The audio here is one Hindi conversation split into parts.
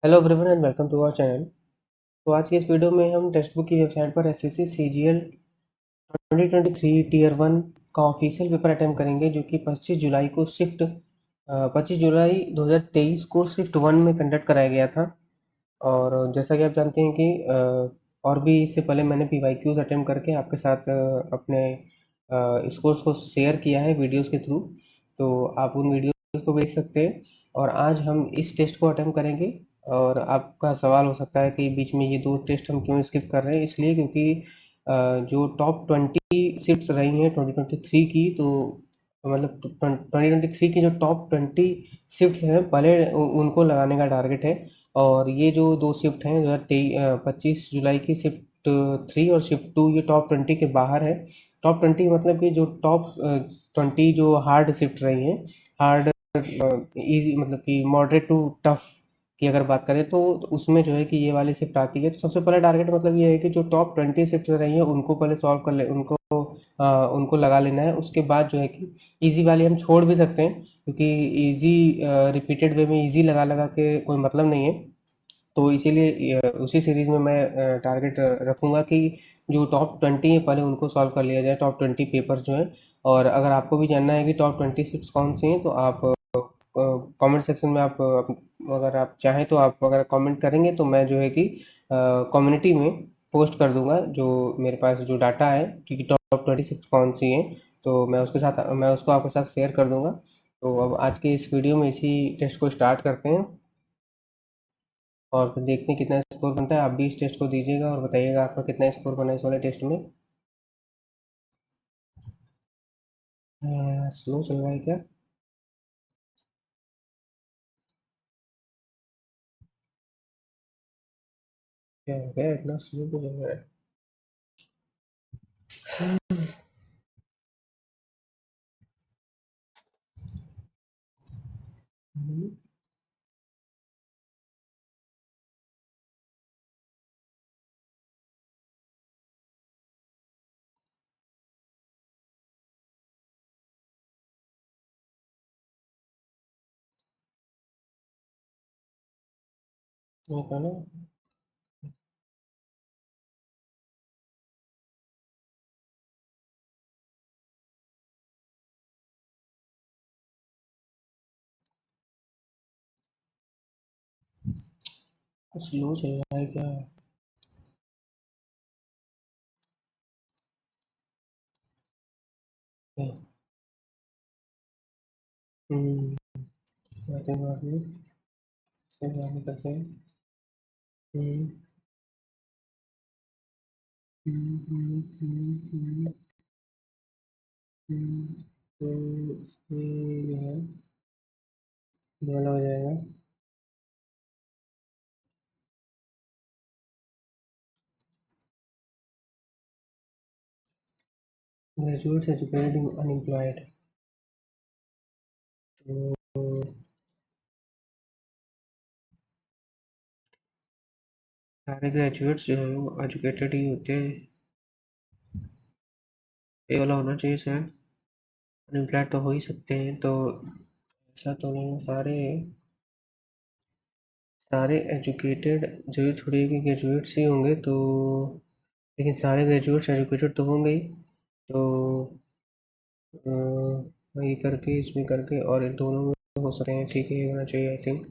Hello everyone and welcome to our channel. तो आज की इस वीडियो में हम टेक्स्ट बुक की वेबसाइट पर एसएससी सीजीएल 2023 टीयर 1 का ऑफिशियल पेपर अटेम्प्ट करेंगे, जो कि 25 जुलाई 2023 को शिफ्ट 1 में कंडक्ट कराया गया था। और जैसा कि आप जानते हैं कि और भी इससे पहले मैंने पीवाईक्यूज अटेम्प्ट करके आपके साथ अपने स्कोर्स को शेयर किया है वीडियोस के थ्रू। तो आप उन वीडियोस को देख सकते हैं। और आज हम इस टेस्ट को अटेम्प्ट करेंगे। और आपका सवाल हो सकता है कि बीच में ये दो टेस्ट हम क्यों स्किप कर रहे हैं। इसलिए क्योंकि जो टॉप 20 सीट्स रही हैं 2023 की, तो मतलब 2023 की जो टॉप 20 शिफ्ट्स हैं, पहले उनको लगाने का टारगेट है। और ये जो दो शिफ्ट हैं 25 जुलाई की शिफ्ट 3 और शिफ्ट 2, ये टॉप 20 के बाहर है। टॉप 20 मतलब कि जो टॉप 20 जो हार्ड शिफ्ट रही हैं, हार्ड इजी मतलब कि मॉडरेट टू टफ की अगर बात करें, तो उसमें जो है कि ये वाली शिफ्ट आती है। तो सबसे पहला टारगेट मतलब ये है कि जो टॉप 20 शिफ्ट रही हैं उनको पहले सॉल्व कर ले, उनको लगा लेना है। उसके बाद जो है कि इजी वाली हम छोड़ भी सकते हैं, क्योंकि इजी रिपीटेड वे में इजी लगा लगा के कोई मतलब नहीं है। तो इसीलिए उसी सीरीज़ में मैं टारगेट रखूँगा कि जो टॉप 20 है पहले उनको सॉल्व कर लिया जाए, टॉप 20 पेपर्स जो हैं। और अगर आपको भी जानना है कि टॉप 20 शिफ्ट्स कौन सी हैं, तो आप कमेंट सेक्शन में अगर आप चाहें तो आप अगर कमेंट करेंगे, तो मैं जो है कि कम्युनिटी में पोस्ट कर दूंगा जो मेरे पास जो डाटा है कि टॉप 26 कौन सी हैं। तो मैं उसको आपके साथ शेयर कर दूंगा। तो अब आज के इस वीडियो में इसी टेस्ट को स्टार्ट करते हैं, और फिर देखते हैं कितना स्कोर बनता है। आप भी इस टेस्ट को दीजिएगा और बताइएगा आपका कितना स्कोर बना इस वाले टेस्ट में। स्लो चल रहा है क्या? क्या हो गया, इतना स्लो क्यों चल रहा है? हम्म, ये था ना। स्लो चल रहा है क्या? हम्म, बात नहीं, इससे बात नहीं करते हैं। हम्म, हम्म। तो इसमें जो है ये वाला हो जाएगा। Graduates educated unemployed. तो सारे ग्रेजुएट्स जो है वो एजुकेटेड ही होते हैं। ये वाला होना चाहिए शायद। अनएम्प्लॉयड तो हो ही सकते हैं, तो ऐसा तो नहीं है। सारे सारे एजुकेटेड, जरूरी थोड़ी है कि ग्रेजुएट्स ही होंगे। तो लेकिन सारे ग्रेजुएट्स एजुकेटेड तो होंगे ही। तो ये करके इसमें करके और इन दोनों में हो सकते हैं। ठीक है, ये होना चाहिए आई थिंक।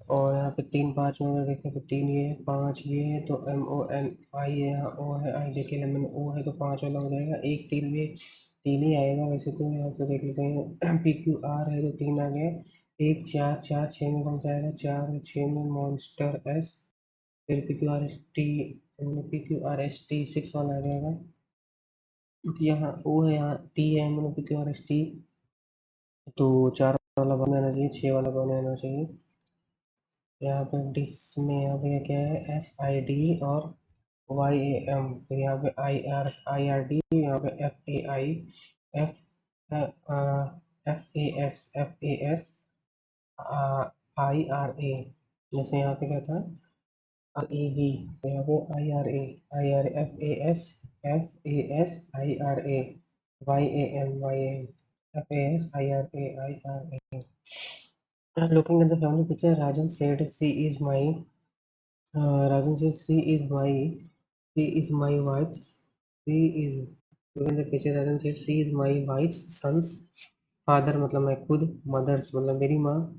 और यहाँ पे 3 5 में अगर देखें तो 3 ये है, 5 ये है, तो MONI है, यहाँ O है, IJKLMNO है, तो 5 वाला हो जाएगा। एक 3 ये 3 ही आएगा वैसे तो। यहाँ पे देख लेते हैं PQR है तो 3 आ गया। 1 4 4 6 में कौन सा आएगा? 4 6 में मॉन्स्टर S। फिर PQRST 6 वाला आ जाएगा, क्योंकि यहाँ O है, यहाँ T है, मतलब PQRST। तो 4 वाला बना आना चाहिए, 6 वाला बना आना चाहिए। यहाँ पे डिस में यहाँ पे क्या है? SID और YAM। फिर यहाँ पे IRD, यहाँ पे FAI, F FAS IRA। जैसे यहाँ पे क्या था? REB। तो यहाँ पे IRA FAS YAM FAS IRA। Looking at the family picture, Rajan said, Rajan said, she is my wife's, she is, looking at the picture, Rajan said, she is my wife's son's father, मतलब मैं खुद, मदर्स मतलब मेरी माँ,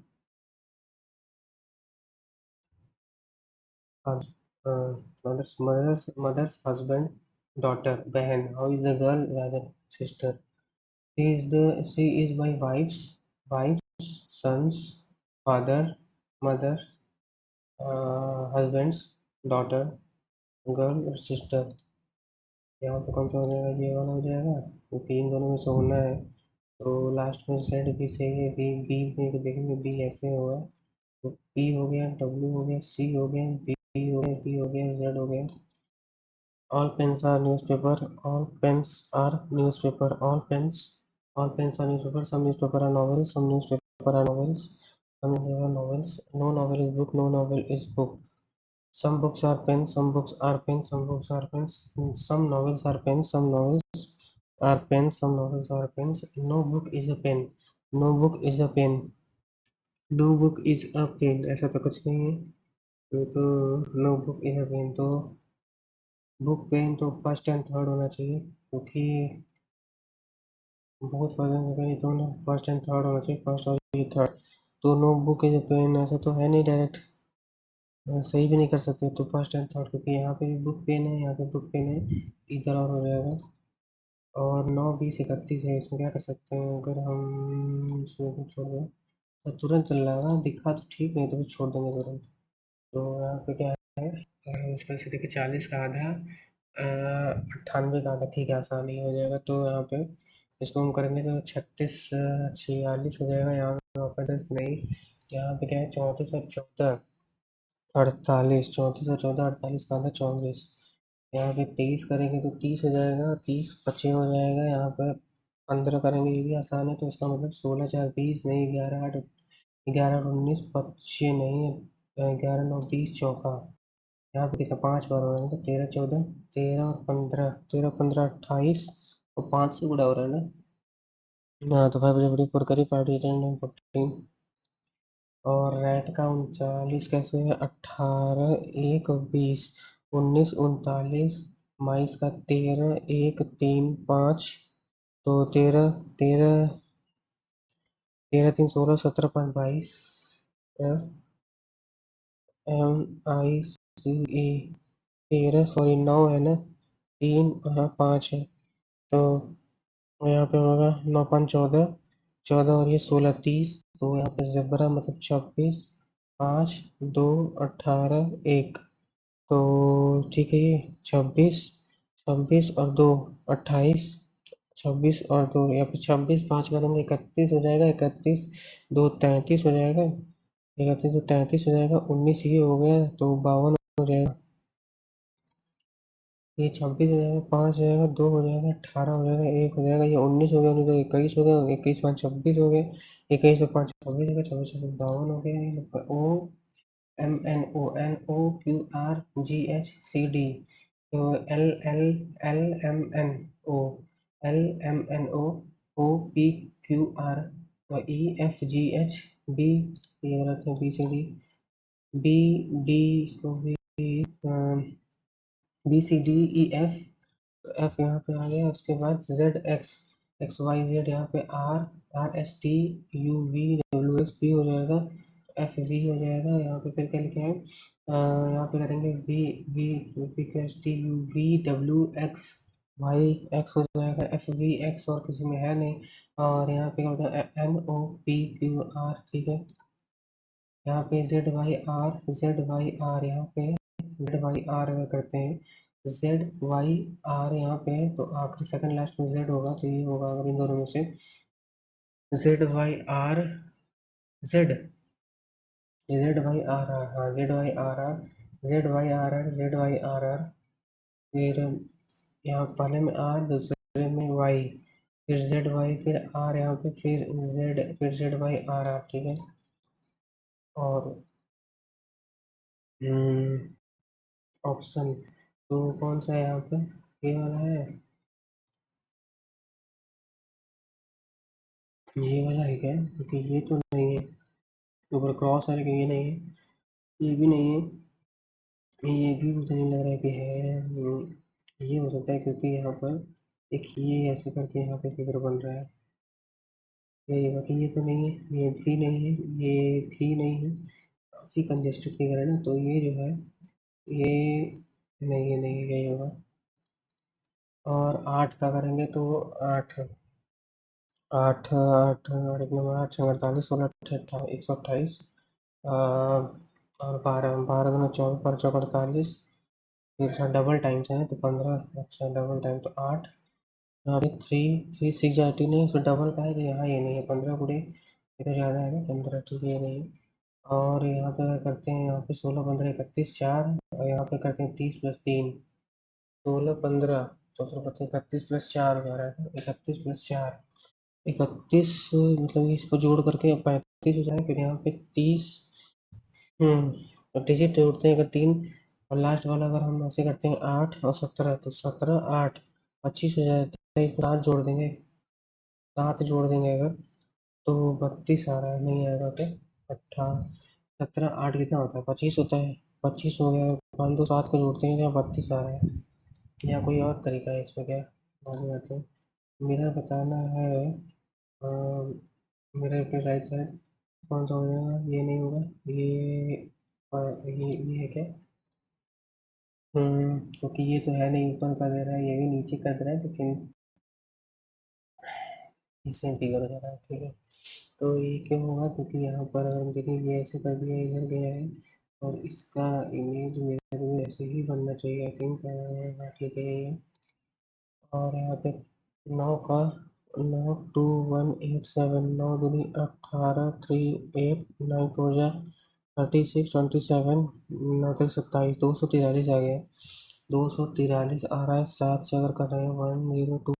mother's husband, daughter, बहन. How is the girl? Rajan, sister. She is my wife's son's father, mother's husband's daughter, girl और सिस्टर. यहाँ पे कौन सा हो जाएगा? ये वाला हो जाएगा क्योंकि इन दोनों में से होना है. तो लास्ट में जेड भी सही है. बी बी में देखेंगे, बी ऐसे होगा. तो पी हो गया, डब्ल्यू हो गया, सी हो गया, बी हो गया, पी हो गया, जेड हो गया. All pens are newspaper. All pens are newspaper. All pens are newspaper. Some newspaper are novels. Some newspaper are novels. Some newspaper are novels. No novel is book. No novel is book. Some books are pens. Some books are pens. Some books are pens. Some novels are pens. Some novels are pens. Some novels are pens. No book is a pen. No book is a pen. No book is a pen. ऐसा तो कुछ नहीं है. तो no book is a pen. तो बुक पेन तो फर्स्ट एंड थर्ड होना चाहिए क्योंकि बहुत वर्जन हो गए तो ना फर्स्ट एंड थर्ड होना चाहिए. फर्स्ट और ये थर्ड. तो no book is a pen ऐसा तो है नहीं डायरेक्ट. सही भी नहीं कर सकते तो फर्स्ट एंड थर्ड क्योंकि यहाँ पे भी बुक पेन है, यहाँ पे बुक पेन है. इधर और हो जाएगा. और 9 20 31 है. इसमें क्या कर सकते हैं अगर हम इसमें कुछ छोड़ दें तो तुरंत चल जाएगा. दिखा तो ठीक नहीं तो फिर छोड़ देंगे तुरंत. तो यहाँ पे क्या है? इसका से देखिए 40 का आधा, 98 का आधा. ठीक है, आसानी हो जाएगा. तो यहाँ पे इसको हम करेंगे तो 36 46 हो जाएगा. यहाँ पे वापस नहीं. यहाँ पे क्या है? 34 और 14 48. 34 और 14 48 का आधा 24. यहाँ पे 23 करेंगे तो 30 हो जाएगा. 30 25 हो जाएगा. यहाँ पे 15 करेंगे, ये भी आसान है. तो इसका मतलब 16 4 20 नहीं, 11 8 11 19 25 नहीं, 11 9 20 चौका. यहाँ पे कितना 5 बार हो रहा है तो 13 14 13 और 15, 13 15 28 और 5 से गुणा हो रहा है ना. हाँ तो 5 करी पार्टी अटेंड 14. और रैट का 39 कैसे है? 18 1 20 19 39. माइस का 13 1 3 5. तो 13 13 13 3 16 17 5 22. एम आई सी ए 13 सॉरी 9 है ना. 3 हाँ 5 है. तो यहाँ पे होगा 9 5 14. 14 और ये 16 30. तो यहाँ पे ज़ेबरा मतलब 26 5 2 18 1. तो ठीक है, ये 26 26 और 2 28. 26 और 2 यहाँ पे 26 5 करेंगे 31 हो जाएगा. 31 2 33 हो जाएगा. 31 तो 33 हो जाएगा. 19 ये हो गया तो 52 हो जाएगा. ये 26 हो जाएगा. 5 हो जाएगा. 2 हो जाएगा. 18 हो जाएगा. 1 हो जाएगा. ये 19 हो गया. 19 तो 21 हो गया. 21 5 26 हो गया. 21 और 5 26 हो गया. 26 26 52 हो गया. ओ MNONOQRGHCD. तो LMNO तो EFGHB. ये गलत है. BCD BD इसको भी BCDEF. तो एफ यहाँ पे आ गया. उसके बाद Z X X Y Z. यहाँ पे RST UV WX भी हो जाएगा. FV हो जाएगा. यहाँ पे फिर क्या लिखे हैं? यहाँ पे करेंगे V V QST UV WX x हो जाएगा. FVX और किसी में है नहीं. और यहाँ पे क्या होता है? NOPQR. ठीक है. यहाँ पे ZYR यहाँ पे ZYR अगर करते हैं ZYR यहाँ पे है तो आखिरी सेकंड लास्ट में Z होगा तो ये होगा अगर इन दोनों में से ZYR Z. ZYRR. हाँ ZYRR. फिर यहाँ पहले में R दूसरे में Y. फिर ZY फिर R यहाँ पे फिर Z फिर ZYRR. ठीक है. और ऑप्शन तो कौन सा है यहाँ पे? ये वाला है. ये वाला है क्या? क्योंकि ये तो नहीं है. ऊपर क्रॉस है लेकिन ये नहीं है, ये भी नहीं है, ये भी मुझे नहीं लग रहा है कि है। ये हो सकता है क्योंकि यहाँ पर एक ये ऐसे करके यहाँ पे फिगर बन रहा है। ये बाकी ये तो नहीं है, ये भी नहीं है, ये भी नहीं है। काफ़ी कंजेस्टेड फिगर है ना, तो ये जो है ये नहीं, ये नहीं है, यही होगा। और 8 का करेंगे तो 8 आठ आठ आठ एक नंबर 8 छः 48 16 128 और 12 12 दूना 24 पर चौक 48, फिर अच्छा डबल टाइम्स है तो 15, अच्छा डबल टाइम तो 8, यहाँ पे 3 3 6 जाती नहीं, उसमें डबल का है तो यहाँ ये नहीं है। 15 गुणे ये तो ज़्यादा है ना, 15 ठीक है, ये नहीं है। और यहाँ पे अगर करते हैं, यहाँ पे 16 15 31 4, और यहाँ पे करते हैं 30 + 3, 16 15 31 प्लस 4 हो रहा है, 31 + 4 31, मतलब इसको जोड़ करके 35 हो जाए, फिर यहाँ पे 30। तो डिजिट जोड़ते हैं अगर 3, और लास्ट वाला अगर हम ऐसे करते हैं 8 और 17, तो 17 8 25 हो जाए, तो एक 7 जोड़ देंगे, 7 जोड़ देंगे अगर, तो 32 आ रहा है, नहीं आएगा तो 17 8 कितना होता है, 25 होता है, 25 हो गया। 5 2 7 को जोड़ते हैं तो 32 आ रहा है। या कोई और तरीका है इसमें क्या, बाद में आते हैं। मेरा बताना है अ, मेरे पे राइट साइड कौन सा हो जाएगा, ये नहीं होगा, ये ये है क्या, क्योंकि ये तो है नहीं, ऊपर का दे रहा है, ये भी नीचे कर दे रहा है, लेकिन इससे फिगर हो जा रहा है, ठीक है। तो ये क्यों होगा, क्योंकि यहाँ पर हम देखेंगे ये ऐसे कर दिया, इधर गया है, और इसका इमेज मेरे को ऐसे ही बनना चाहिए, आई थिंक। ठीक है ये, और यहाँ पे 9 का 9 2 1 8 7, 9 दूनी 18 3 8 9 4 जा 36 27, 9 3 27, 243 आ गया। 243 आ रहा है, 7 से अगर कर रहे हैं 1 0 2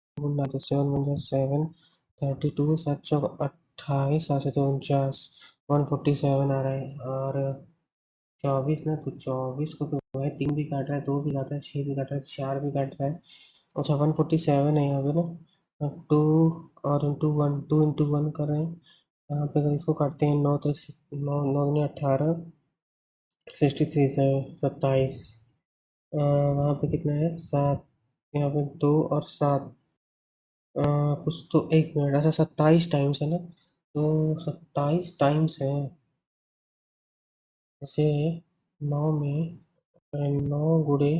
7 32 7 चौक 28, 7 से 49, 147 आ रहा है। और 24 ना, तो 24 को तो भाई 3 भी काट रहा है, 2 भी काट रहा है, 6 भी काट रहा है, 4 भी काट रहा है। अच्छा 147 है यहाँ पे ना, 2 और इंटू वन कर रहे हैं। यहाँ पे अगर इसको काटते हैं, 9 3 9 9 18, 63 से 27, वहाँ पे कितना है 7, यहाँ पे 2 और 7, कुछ तो 1 मिनट, अच्छा 27 टाइम्स है ना, तो 27 टाइम्स है। जैसे 9 में 9 गुणे,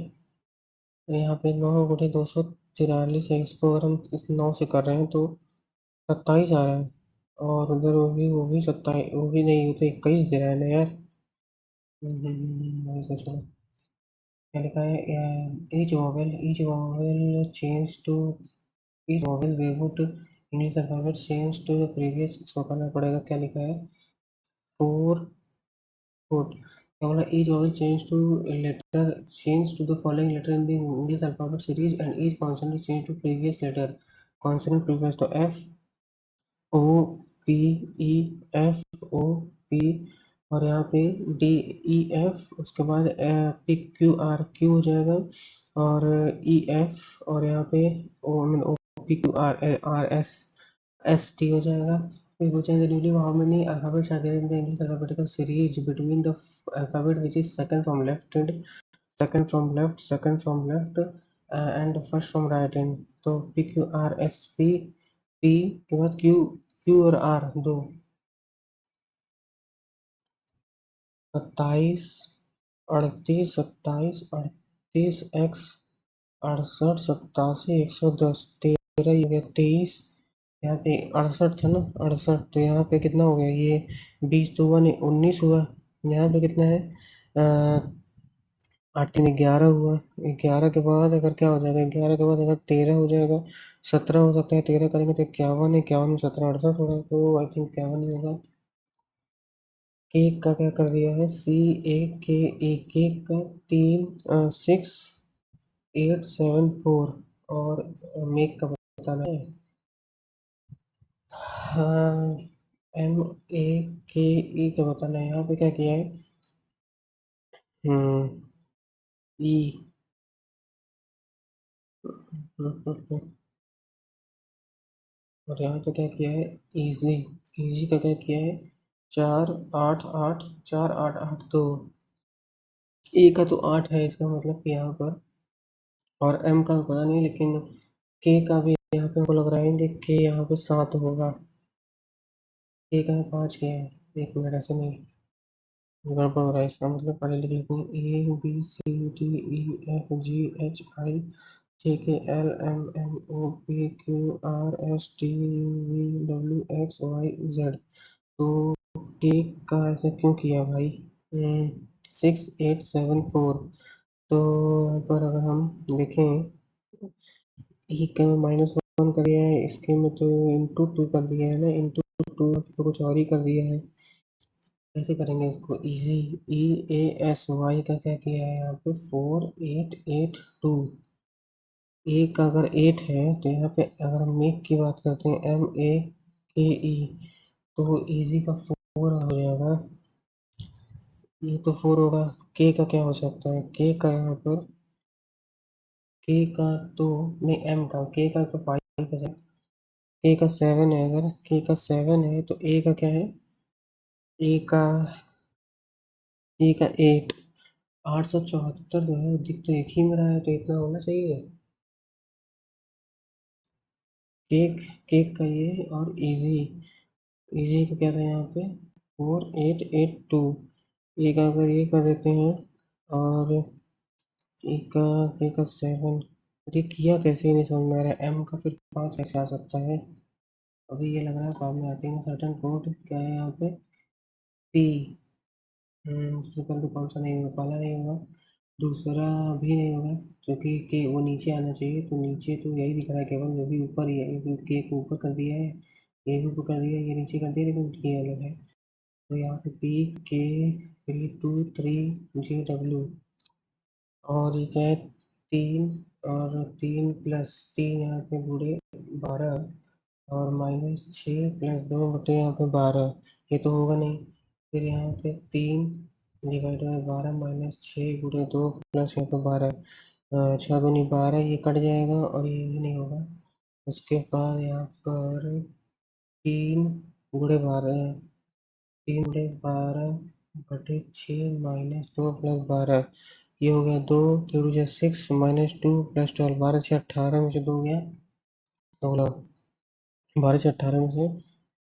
यहाँ पे 9 गुणे 243 है, इसको अगर हम इस 9 से कर रहे हैं तो 27 आ रहा है। और उधर वो भी 27, वो भी नहीं, वो तो 21 दे रहा है ना यार। वही सोच रहा हूँ। क्या लिखा है, each vowel change to each vowel we would English alphabet change to the previous, इसको करना पड़ेगा। क्या लिखा है, 4 4, क्या बोला, each vowel change to the following letter in the English alphabet series, and each consonant change to previous letter. Consonant previous तो F O P E F O P, और यहाँ पे डी ई एफ, उसके बाद पी क्यू आर क्यू हो जाएगा, और ई एफ, और यहाँ पे O mean O P Q R R S S T हो जाएगा। फिर पूछेंगे duly how many alphabets are there in the English alphabetical series between the alphabet which is second from left and first from right hand. तो P Q R S P, P के बाद क्यू, क्यू और आर दो, 27 38 27 38 एक्स 68 87 110, 13 ये हो गया 23, यहाँ पे 68 था ना, 68, तो यहाँ पे कितना हो गया ये, 20 तो हुआ नहीं, 19 हुआ। यहाँ पे कितना है, 8 3 11 हुआ। 11 के बाद अगर क्या हो जाएगा, 11 के बाद अगर 13 हो जाएगा, 17 हो सकता है, 13 करेंगे तो 51, 51 17 68 होगा, तो आई थिंक 51 ही होगा। केक का क्या कर दिया है, CAKE, केक का 3 6 8 7 4, और मेक का बताना है, हाँ MAKE का बताना है। यहाँ पे क्या किया है, ई, और यहाँ पे क्या किया है, इजी, इजी का क्या किया है, 4 8 8 4 8 8 2। ए का तो 8 है, इसका मतलब कि यहाँ पर, और एम का पता नहीं, लेकिन के का भी यहाँ पे हमको लग रहा है, देख के यहाँ पे 7 होगा। के का है 5 के है, एक मिनट, ऐसे नहीं गड़बड़ हो रहा है। इसका मतलब पढ़े लिख लेते हैं, A B C D E F G H I J K L M N O P Q R S T U V W X Y Z. तो केक का ऐसा क्यों किया भाई? 6874। तो यहाँ पर अगर हम देखें, ई का -1 कर दिया है, इसके में तो इंटू 2 कर दिया है ना, इंटू 2 तो कुछ और ही कर दिया है। कैसे करेंगे इसको easy? E A S Y का क्या किया है यहाँ पे? 4882। ए का अगर 8 है तो यहाँ पे अगर हम मेक की बात करते हैं, MEKE, तो इजी का 4 हो जाएगा। ये तो 4 होगा। के का क्या हो सकता है? के का यहाँ पर, के का तो नहीं, एम का, के का तो 5 है, के का 7 है। अगर के का 7 है तो ए का क्या है? ए का, ए का 8। 874 जो है दिख तो एक ही में रहा है, तो इतना होना चाहिए। केक, केक का ये, और इजी, इजी का क्या था यहाँ पे? 4882। एक अगर ये कर देते हैं, और एक का 7। ये किया कैसे, ही नहीं समझ में आ रहा है। एम का फिर 5 कैसे आ सकता है? अभी ये लग रहा है काम में आते हैं सर्टन कोड। क्या है यहाँ पे? पी। सबसे पहले तो कौन सा नहीं होगा? पहला नहीं होगा, दूसरा भी नहीं होगा, क्योंकि के वो नीचे आना चाहिए, तो नीचे तो यही दिख रहा है केवल, वो भी ऊपर ही है। ये के को ऊपर कर दिया है, ये भी ऊपर कर दिया है, ये नीचे कर दिया, लेकिन ये अलग है। तो यहाँ पे पी के 323 GW, और ये क्या है? 3, और 3+3 यहाँ पे बूढ़े 12, और -6+2 यहाँ पे 12। ये तो होगा नहीं। फिर यहाँ पे 3/12 -6 × 2 प्लस यहाँ पे 12, 6 दूनी 12, ये कट जाएगा और ये भी नहीं होगा। उसके बाद यहाँ पर 3 × 12, 3 × 12 / 6 -2 + 12, ये हो गया 2, 2 × 6 -2 + 12, 12 से 18 में से 2 गया 16, 12 से 18 में से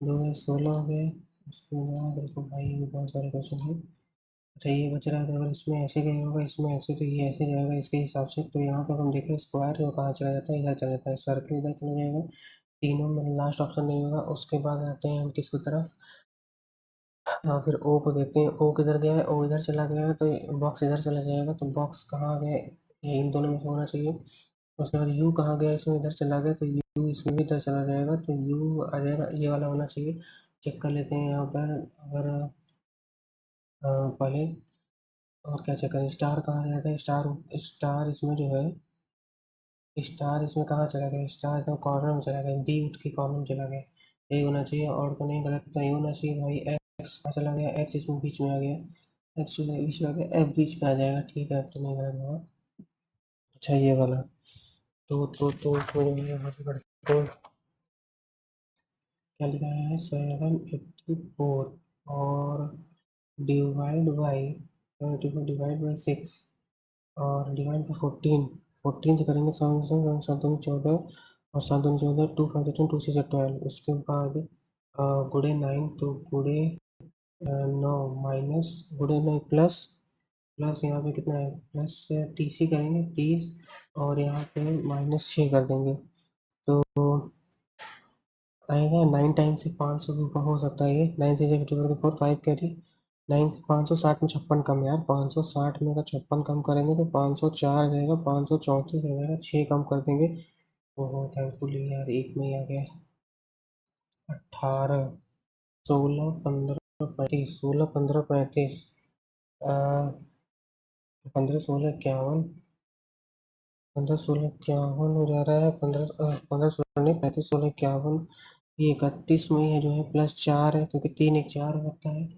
2 गया 16 हो गया। उसके बाद देखो भाई, ये बहुत सारे क्वेश्चन है। अच्छा, ये बच रहा है, तो अगर इसमें ऐसे गया होगा, इसमें ऐसे, तो ये ऐसे जाएगा इसके हिसाब से। तो यहाँ पर हम देखें, स्क्वायर जो कहाँ चला जाता है? इधर चला जाता है। सर्कल इधर चला जाएगा, तीनों में लास्ट ऑप्शन नहीं होगा। उसके बाद आते हैं हम किसकी तरफ? हाँ, फिर ओ को देखते हैं। ओ किधर गया है? ओ इधर चला गया है, तो बॉक्स इधर चला जाएगा। तो बॉक्स कहाँ आ गया? ये इन दोनों में से होना चाहिए। उसके बाद यू कहाँ गया? इसमें इधर चला गया, तो यू इसमें भी इधर चला जाएगा, तो यू आ जाएगा, ये वाला होना चाहिए। चेक कर लेते हैं यहाँ पर। अगर पहले और क्या चेक करें? स्टार कहाँ जाता है? स्टार, स्टार इसमें जो है, स्टार इसमें कहाँ चला गया? स्टार का कॉर्नर में चला गया, डी उठ के कॉर्नर में चला गया। यही होना चाहिए, और तो नहीं। गलत तो नहीं होना चाहिए भाई। एक्स कहाँ चला गया? एक्स इसमें बीच में आ गया, एक्स जो है बीच में आ गया, एफ बीच में आ जाएगा। ठीक है, अब तो नहीं गलत होगा। अच्छा, ये वाला, तो इसमें जो है यहाँ पे करते हैं, क्या लिखा है? 784, और डिवाइड बाई 6, और डिवाइड बाई 14। 14 से करेंगे 7 से, 7 दूनी 14, और 7 दूनी 14, 2 5 10, 2 6 12। उसके बाद गुड़े 9, तो गुड़े 9 माइनस गुड़े 9 प्लस, प्लस यहाँ पे कितना है? प्लस 30 ही करेंगे, 30, और यहाँ पे -6 कर देंगे, तो आएगा 9 टाइम्स से 500 के ऊपर हो सकता है ये। 9 से 54 5 कैरी, 9 से 560 में 56 कम यार, 560 में अगर 56 कम करेंगे तो 504 आ जाएगा, 534 आ जाएगा, 6 कम कर देंगे। ओहो, थैंकफुली यार, एक में ही आ गया। 18, 16, 15, 35, 16, 15, 35, 15, 16, 51, 15, 16, 51 हो जा रहा है। 15, 16 नहीं, 35, 16, 51, ये 31 में ये जो है +4 है, क्योंकि 3 1 4 होता है,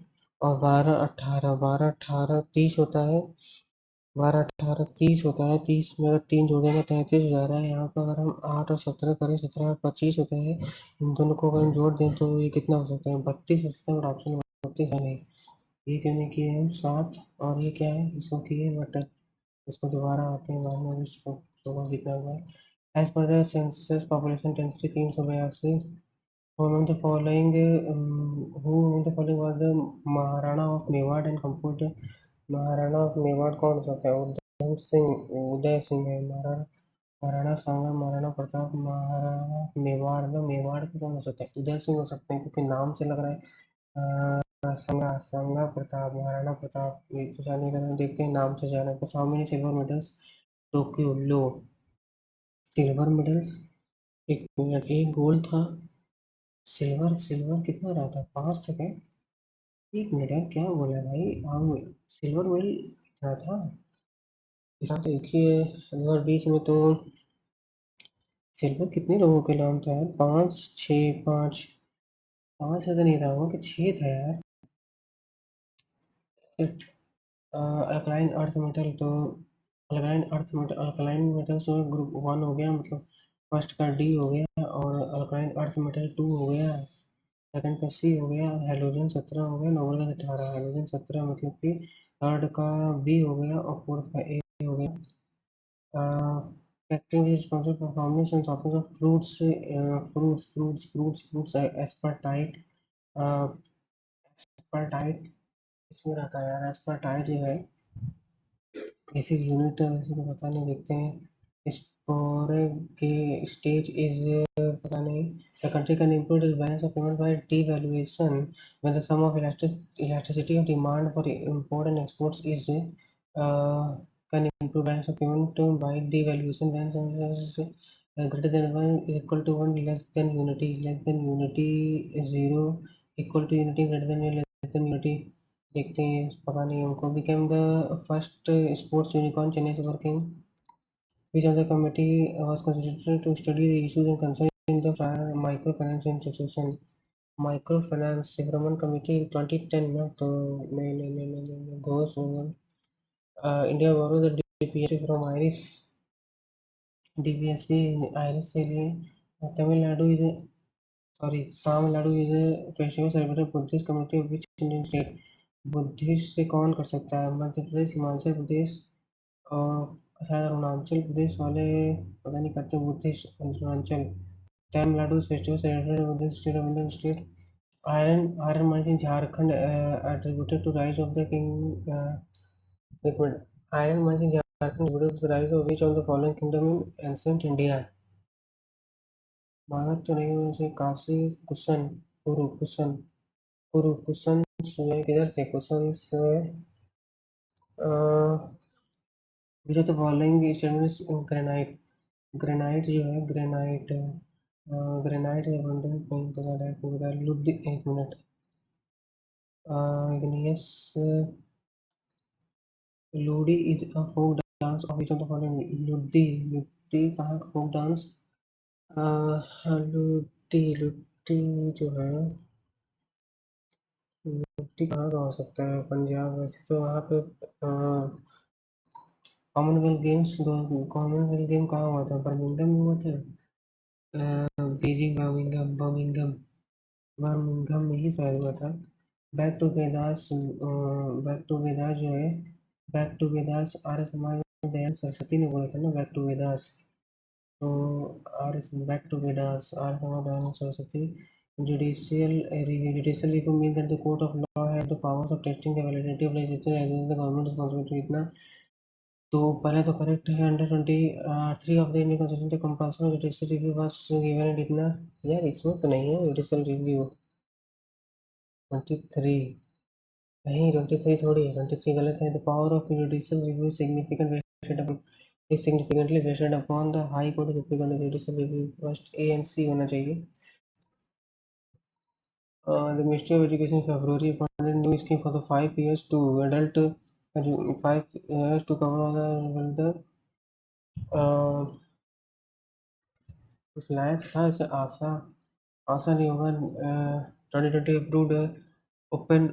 और 12 18, 12 18 30 होता है, 12 18 30 होता है। 30 में अगर 3 जोड़ेंगे 33 हो जा रहा है। यहाँ पर अगर हम 8 और 17 करें, 17 और 25 होता है। इन दोनों को अगर हम जोड़ दें तो ये कितना हो सकता है? 32 हो सकता है, और ऑप्शन होती है नहीं। ये क्यों नहीं किए हम 7, और ये क्या है, इसको किए बट इसको दोबारा आते हैं बाद में, इसको तो कितना हुआ है। As per the census population density 382। Among the following, who among the following was the Maharana of Mewar and composed Maharana of Mewar कौन सा था? उदय सिंह है। महाराणा महाराणा सांगा, महाराणा प्रताप, महाराणा मेवाड़ ना, मेवाड़ के कौन हो सकते हैं? उदय सिंह हो सकते हैं क्योंकि नाम से लग रहा है। संगा संगा प्रताप, महाराणा प्रताप, ये तो जाने का देखते हैं नाम से जाना। तो how many silver medals Tokyo low? Silver medals, एक मिनट, एक गोल्ड था। सिल्वर सिल्वर कितना रहा था? 5 तक है। एक मिनट यार, क्या बोला भाई? हम सिल्वर मेडल कितना था? इसका तो एक ही है और बीच में तो सिल्वर कितने लोगों के नाम था यार? 5, 6, 5, 5 से तो नहीं रहा होगा कि 6 था यार। अल्कलाइन अर्थ मेटल तो अल्कलाइन मेटल तो ग्रुप 1 हो गया, मतलब फर्स्ट का डी हो गया, और अल्कलाइन अर्थ मेटल 2 हो गया, सेकंड का सी हो गया, हेलोजन 17 हो गया, नोबल का 18। हेलोजन 17 मतलब कि थर्ड का बी हो गया और फोर्थ का ए हो गया। Factoring is responsible for formation and softening of fruits, aspartite, uh, aspartite इसमें रहता है यार। aspartite जो है बेसिक यूनिट किसी को पता नहीं, देखते हैं। स्पोरे के स्टेज इज, पता नहीं। The country can improve its balance of payment by devaluation when the sum of elasticity of demand for import and exports is, can improve balance of payment by devaluation when some is greater than 1 is equal to 1, less than unity is 0, equal to unity, greater than or less than unity। देखते हैं, पता नहीं हमको। Became the first sports unicorn Chennai super king. Which of the committee was constituted to study the issues and concern in the micro finance institution? Micro finance सिब्रमण कमेटी 2010 में तो नहीं Ghosh India borrow the DPSC from Irish, DPSC Irish से लिए। Tamil Nadu is, sorry, Tamil Nadu is a festival celebrated Buddhist community of which Indian state? Buddhist से कौन कर सकता है? मध्य प्रदेश, हिमाचल प्रदेश, और शायद अरुणाचल प्रदेश वाले पता नहीं करते Buddhist. Arunachal. Tamil Nadu festival celebrated Buddhist state of Indian state. Iron mines in Jharkhand attributed to rise of the king, एक minute. Iron mines in Jharkhand attributed to the rise of which of the following kingdom in ancient India? मानव तो नहीं होने से काशी, कुशन, पुरु कुशन, पुरु कुशन से किधर थे? कुशन से विच of the following statements in granite? Granite जो है, ग्रेनाइट, ग्रेनाइट abundant कहीं पता है पूरा लुद्ध, एक मिनट। इग्नियस Luddi is a folk dance of which of the following? Luddi, Luddi कहाँ का फोक डांस? लुद्दी, लुद्दी जो है, लुद्दी कहाँ का हो सकता है? पंजाब। वैसे तो वहाँ पे कॉमनवेल्थ गेम्स, दो कॉमनवेल्थ गेम कहाँ हुआ था? बर्मिंघम में हुआ था। बीजिंग, बर्मिंघम, बर्मिंघम, बर्मिंघम में ही शायद हुआ था। Back to Vedas, back to Vedas जो है, बैक टू वेदास आर्य समाज में दयानंद सरस्वती ने बोला था ना, बैक टू वेदास। तो Arya, back to Vedas, Arya Samaj Dayanand Saraswati. Judicial judicial review mean that the court of law have the powers of testing the validity of legislation as well the government responsibility. इतना तो पहले तो करेक्ट है। Under 23 of the Indian constitution the compulsory judicial review was given and इतना। यार इसमें तो नहीं है जुडिशियल रिव्यू। 23 नहीं, 23 थोड़ी है, 23 गलत है। The power of judicial review significant vested upon, is significantly vested upon the high court of supreme court judicial review. First A and C होना चाहिए। The Ministry of Education in February appointed new scheme for the 5 years to adult 5 years to cover all the uh, कुछ लाया था इसे आशा, आशा नहीं होगा। 2020 approved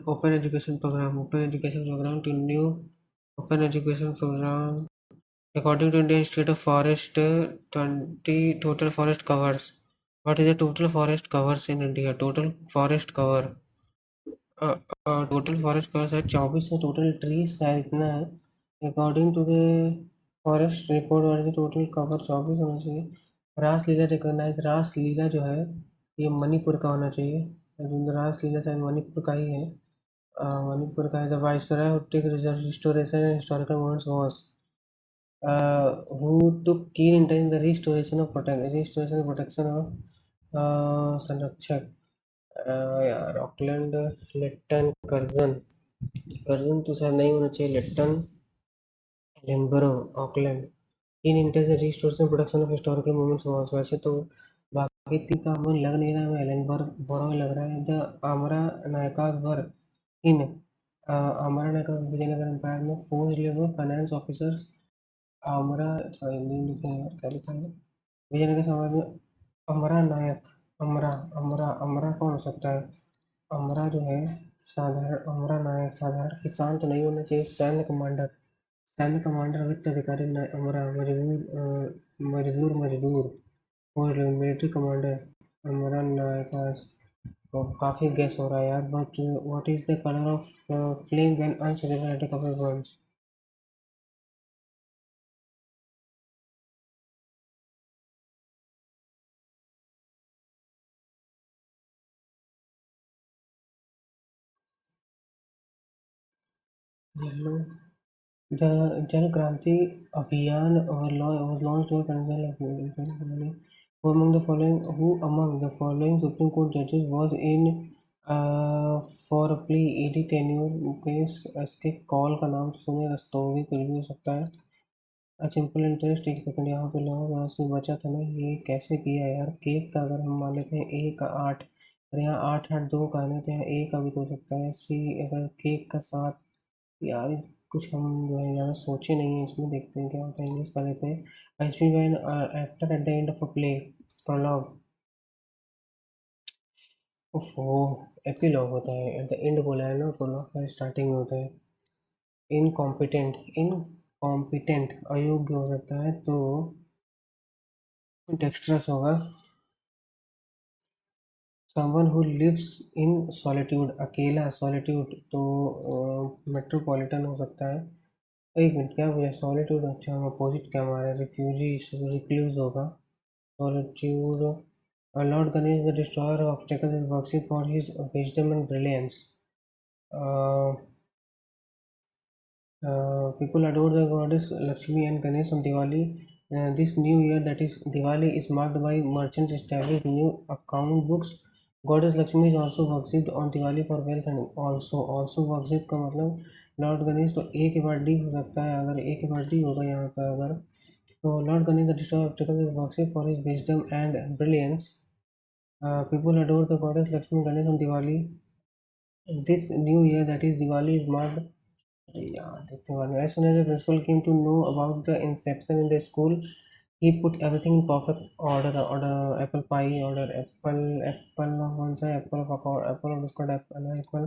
open education program, open education program to new open education program according to Indian state of forest 20 total forest covers. What is the total forest covers in India? Total forest cover total forest cover शायद 24 है, टोटल ट्रीज शायद इतना है। According to the forest report वाली टोटल कवर 24 होना चाहिए। रासलीला रिकॉग्नाइज, रासलीला जो है ये मणिपुर का होना चाहिए, लेकिन रासलीला शायद मणिपुर का ही है। मणिपुर का है। The viceroy who took restoration and historical moments was who took keen interest in the restoration and protection of संरक्षक, यार ऑकलैंड, लिट्टन, कर्जन, कर्जन तो शायद नहीं होना चाहिए, Lytton, Ellenborough, Auckland. In intense restoration production of historical moments was, वैसे तो बाकी तीन का मुझे लग नहीं रहा है, एलेनबर बोरो में लग रहा है। द आमरा नायकास वर इन आमरा नायका विजयनगर एम्पायर में फोर्स लेबर फाइनेंस ऑफिसर्स। आमरा, थोड़ा हिंदी में लिखे हैं यार, क्या लिखा है विजयनगर समय में। अमरा नायक, अमरा, अमरा कौन हो सकता है? अमरा जो है साधारण, अमरा नायक साधारण किसान तो नहीं होना चाहिए। सैन्य कमांडर, सैन्य कमांडर वित्त अधिकारी अमरा, मजबूर मजदूर और मिलिट्री कमांडर अमरा नायक। तो काफ़ी गैस हो रहा है यार, but what is the colour of flame when uncertainty cover Burns? Yellow. The जल क्रांति अभियान was launched by President who among the following Supreme Court judges was in for a plea ED tenure case? इसके कॉल का नाम सुने रस्तोगी, कुछ भी हो सकता है। सिंपल इंटरेस्ट, एक सेकंड यहाँ पे लो, यहाँ से बचा था ना, ये कैसे किया यार? केक का अगर हम मान लेते हैं ए का 8, और यहाँ 8 8 2 का है ना, तो यहाँ ए का भी तो हो सकता है। सी अगर केक का 7, यार कुछ हम जो है ज़्यादा सोचे नहीं है इसमें, देखते हैं क्या होता है। इंग्लिश का लेते हैं। I speak when actor at the end of a play, prologue. ओफो, एपिलॉग होता है, एट द एंड बोला है ना, प्रोलॉग का स्टार्टिंग में होता है। इनकॉम्पिटेंट, इनकॉम्पिटेंट अयोग्य हो सकता है, तो डेक्स्ट्रस होगा। Someone who lives in solitude, अकेला, सॉलिट्यूड तो मेट्रोपॉलिटन हो सकता है। एक मिनट, क्या बोला? सॉलिट्यूड, अच्छा हम अपोजिट क्या मारे? रिफ्यूजी, रिक्लूज होगा। Solitude. Lord Ganesh the destroyer of obstacles is worship for his wisdom and brilliance. People adore the goddess Lakshmi and Ganesh on Diwali. This new year, that is Diwali, is marked by merchants establish new account books. Goddess Lakshmi is also worshipped on Diwali for wealth and also worship का मतलब लॉर्ड गणेश, तो ए के बाद डी हो सकता है। अगर ए के बाद डी होगा यहाँ पर, अगर तो Lord Ganesh the destroyer of obstacles is worshipped for his wisdom and brilliance. People adore the goddess Lakshmi Ganesh on Diwali. This new year, that is Diwali, is marked, yeah, देखते हैं। As soon as the principal came to know about the inception in the school, he put everything in perfect order. Order apple pie, order apple, apple of one side, apple of उसका apple.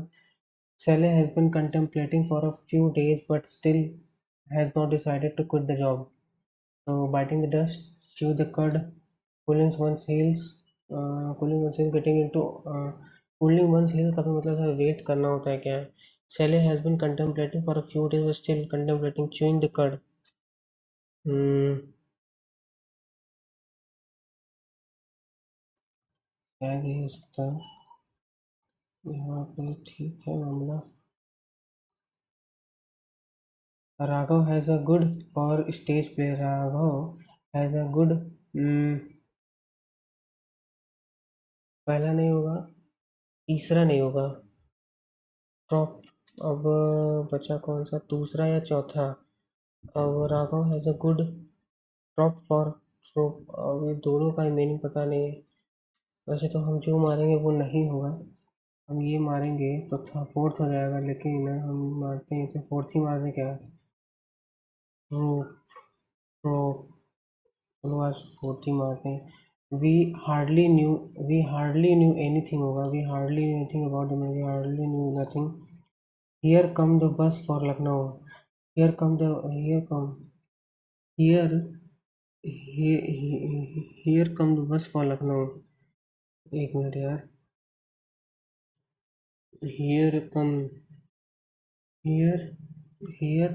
Sally has been contemplating for a few days, but still has not decided to quit the job. So biting the dust, chew the cud, pulling one's heels, getting into pulling one's heels का भी मतलब सर वेट करना होता है क्या? Sally has been contemplating for a few days, but still contemplating chewing the cud. हम्म, शायद ये हो सकता है यहाँ पे। ठीक है मामला। Raghav has a good for stage play, Raghav has a good, पहला नहीं होगा, तीसरा नहीं होगा, ड्रॉप। अब बचा कौन सा, दूसरा या चौथा? अब Raghav has a good drop for throw. अब ये दोनों का ही मीनिंग पता नहीं है। वैसे तो हम जो मारेंगे वो नहीं होगा, हम ये मारेंगे तो फोर्थ हो जाएगा, लेकिन हम मारते हैं इसे, फोर्थ ही मारने क्या? थ्रो, थ्रो, चलो आज फोर्थ ही मारते हैं। वी हार्डली न्यू एनीथिंग होगा, we hardly knew anything about the, we hardly knew nothing. Here come the bus for Lucknow, here come, here, here come the bus for Lucknow. एक मिनट यार, here come here here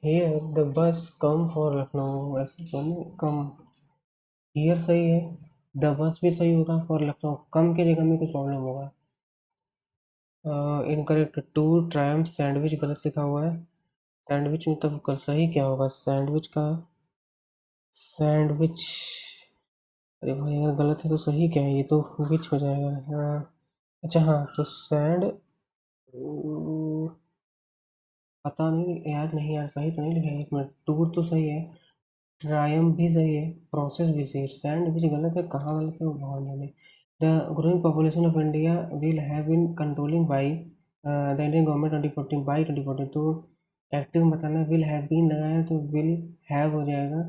here the bus come for Lucknow, ऐसे तो नहीं कम। हियर सही है, द बस भी सही होगा, फॉर लखनऊ कम की जगह में कुछ प्रॉब्लम होगा। इनकरेक्ट, टू ट्रायम्फ सैंडविच गलत लिखा हुआ है। सैंडविच में तब सही क्या होगा सैंडविच का? सैंडविच, अरे भाई अगर गलत है तो सही क्या है? ये तो विच हो जाएगा। अच्छा हाँ, तो पता नहीं, याद नहीं यार, सही तो नहीं लिखा है। एक मिनट, टूर तो सही है, ट्रायम्फ भी सही है, प्रोसेस भी सही है, सैंडविच गलत है, कहाँ गलत है वो भगवान जाने। The growing population of India will have been controlling by the Indian government 2014 by 2014। तो एक्टिव में बताना है, विल हैव बीन लगाया है तो विल हैव हो जाएगा।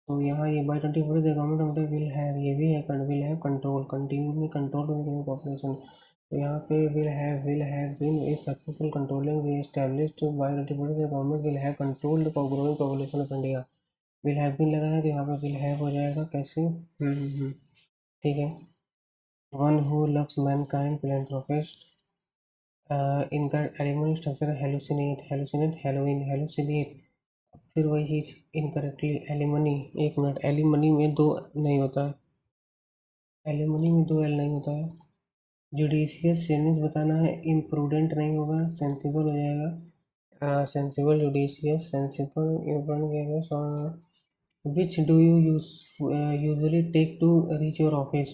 तो यहाँ ये by 2014 the government of India will have, ये भी है will have control, continue control करने पॉपुलेशन। तो यहाँ पे will have been is successful controlling we established by 2014 the government will have controlled growing population of India. Will have been लगा है तो यहाँ पे विल हैव हो जाएगा। कैसे? ठीक है। One who loves Mankind philanthropist, इनका एलिमेंट स्ट्रक्चर है हेलुसिनेट, हेलुसिनेट हेलोइन, हेलुसिनेट, फिर वही चीज़ इनकरेक्टली एलिमनी। एक मिनट, एलिमनी में दो नहीं होता है, एलिमनी में दो एल नहीं होता है। जुडिशियस सेंस बताना है, इम्प्रूडेंट नहीं होगा, सेंसिबल हो जाएगा। सेंसिबल, जुडिशियस, सेंसिबल, ये बन गया। Which do you usually take to reach your office,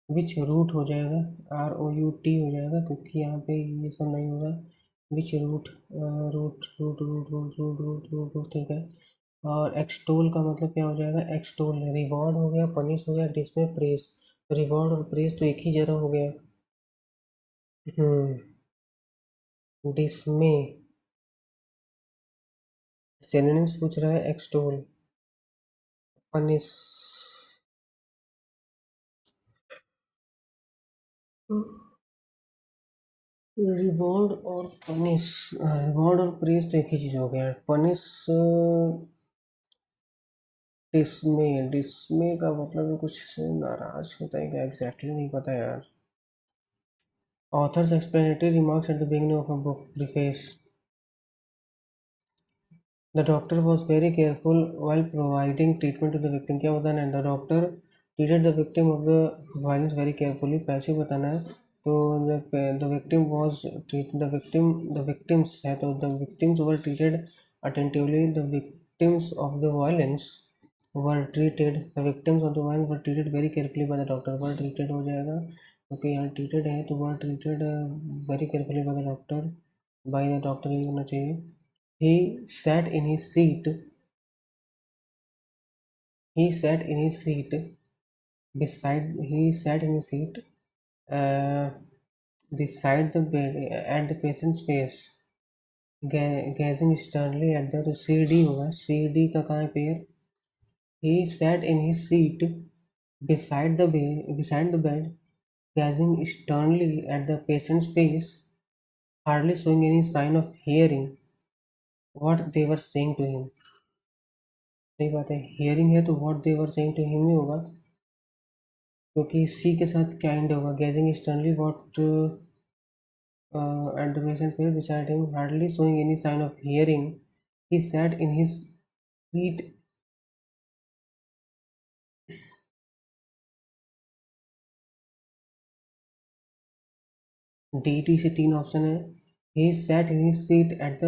which route हो जाएगा, ROUT हो जाएगा, क्योंकि यहाँ पे ये सब नहीं होगा। Which route, route route route route route route route route, ठीक है। और एक्सटोल का मतलब क्या हो जाएगा? एक्सटोल, रिवॉर्ड हो गया, पनिश हो गया, डिसमे, प्रेस। रिवॉर्ड और प्रेस तो एक ही जगह हो गया। डिसमे, सिनोनिम्स पूछ रहा है, एक्सटोल, पनिश, रिवॉर्ड और पनिश। रिवॉर्ड और प्रेस तो एक ही चीज हो गया। पनिश, डिसमे, डिसमे का मतलब है कुछ से नाराज होता है क्या, एग्जैक्टली नहीं पता यार। Authors explanatory remarks at the beginning of a book, preface. The doctor was very careful while providing treatment to the victim, क्या बताना है? The doctor treated the victim of the violence very carefully, passive बताना है। तो the victim was treat, the victims है तो the victims were treated attentively, the victims of the violence were treated, the victims of the violence were treated very carefully by the doctor. Were treated हो जाएगा क्योंकि यहाँ ट्रीटेड है, तो were treated very carefully by the doctor, by the doctor ही होना चाहिए। He sat in his seat. He sat in his seat beside. He sat in his seat uh, beside the bed at the patient's face, gazing sternly at the, तो CD होगा, CD का कहाँ है pair? He sat in his seat beside the bed, gazing sternly at the patient's face, hardly showing any sign of hearing what they were saying to him. सही बात है, hearing है तो what they were saying to him ही होगा, क्योंकि सी के साथ क्या एंड होगा? Gazing sternly what at the patient face beside him, hardly showing any sign of hearing, he sat in his seat. D से 3 ऑप्शन है। He sat in his seat at the,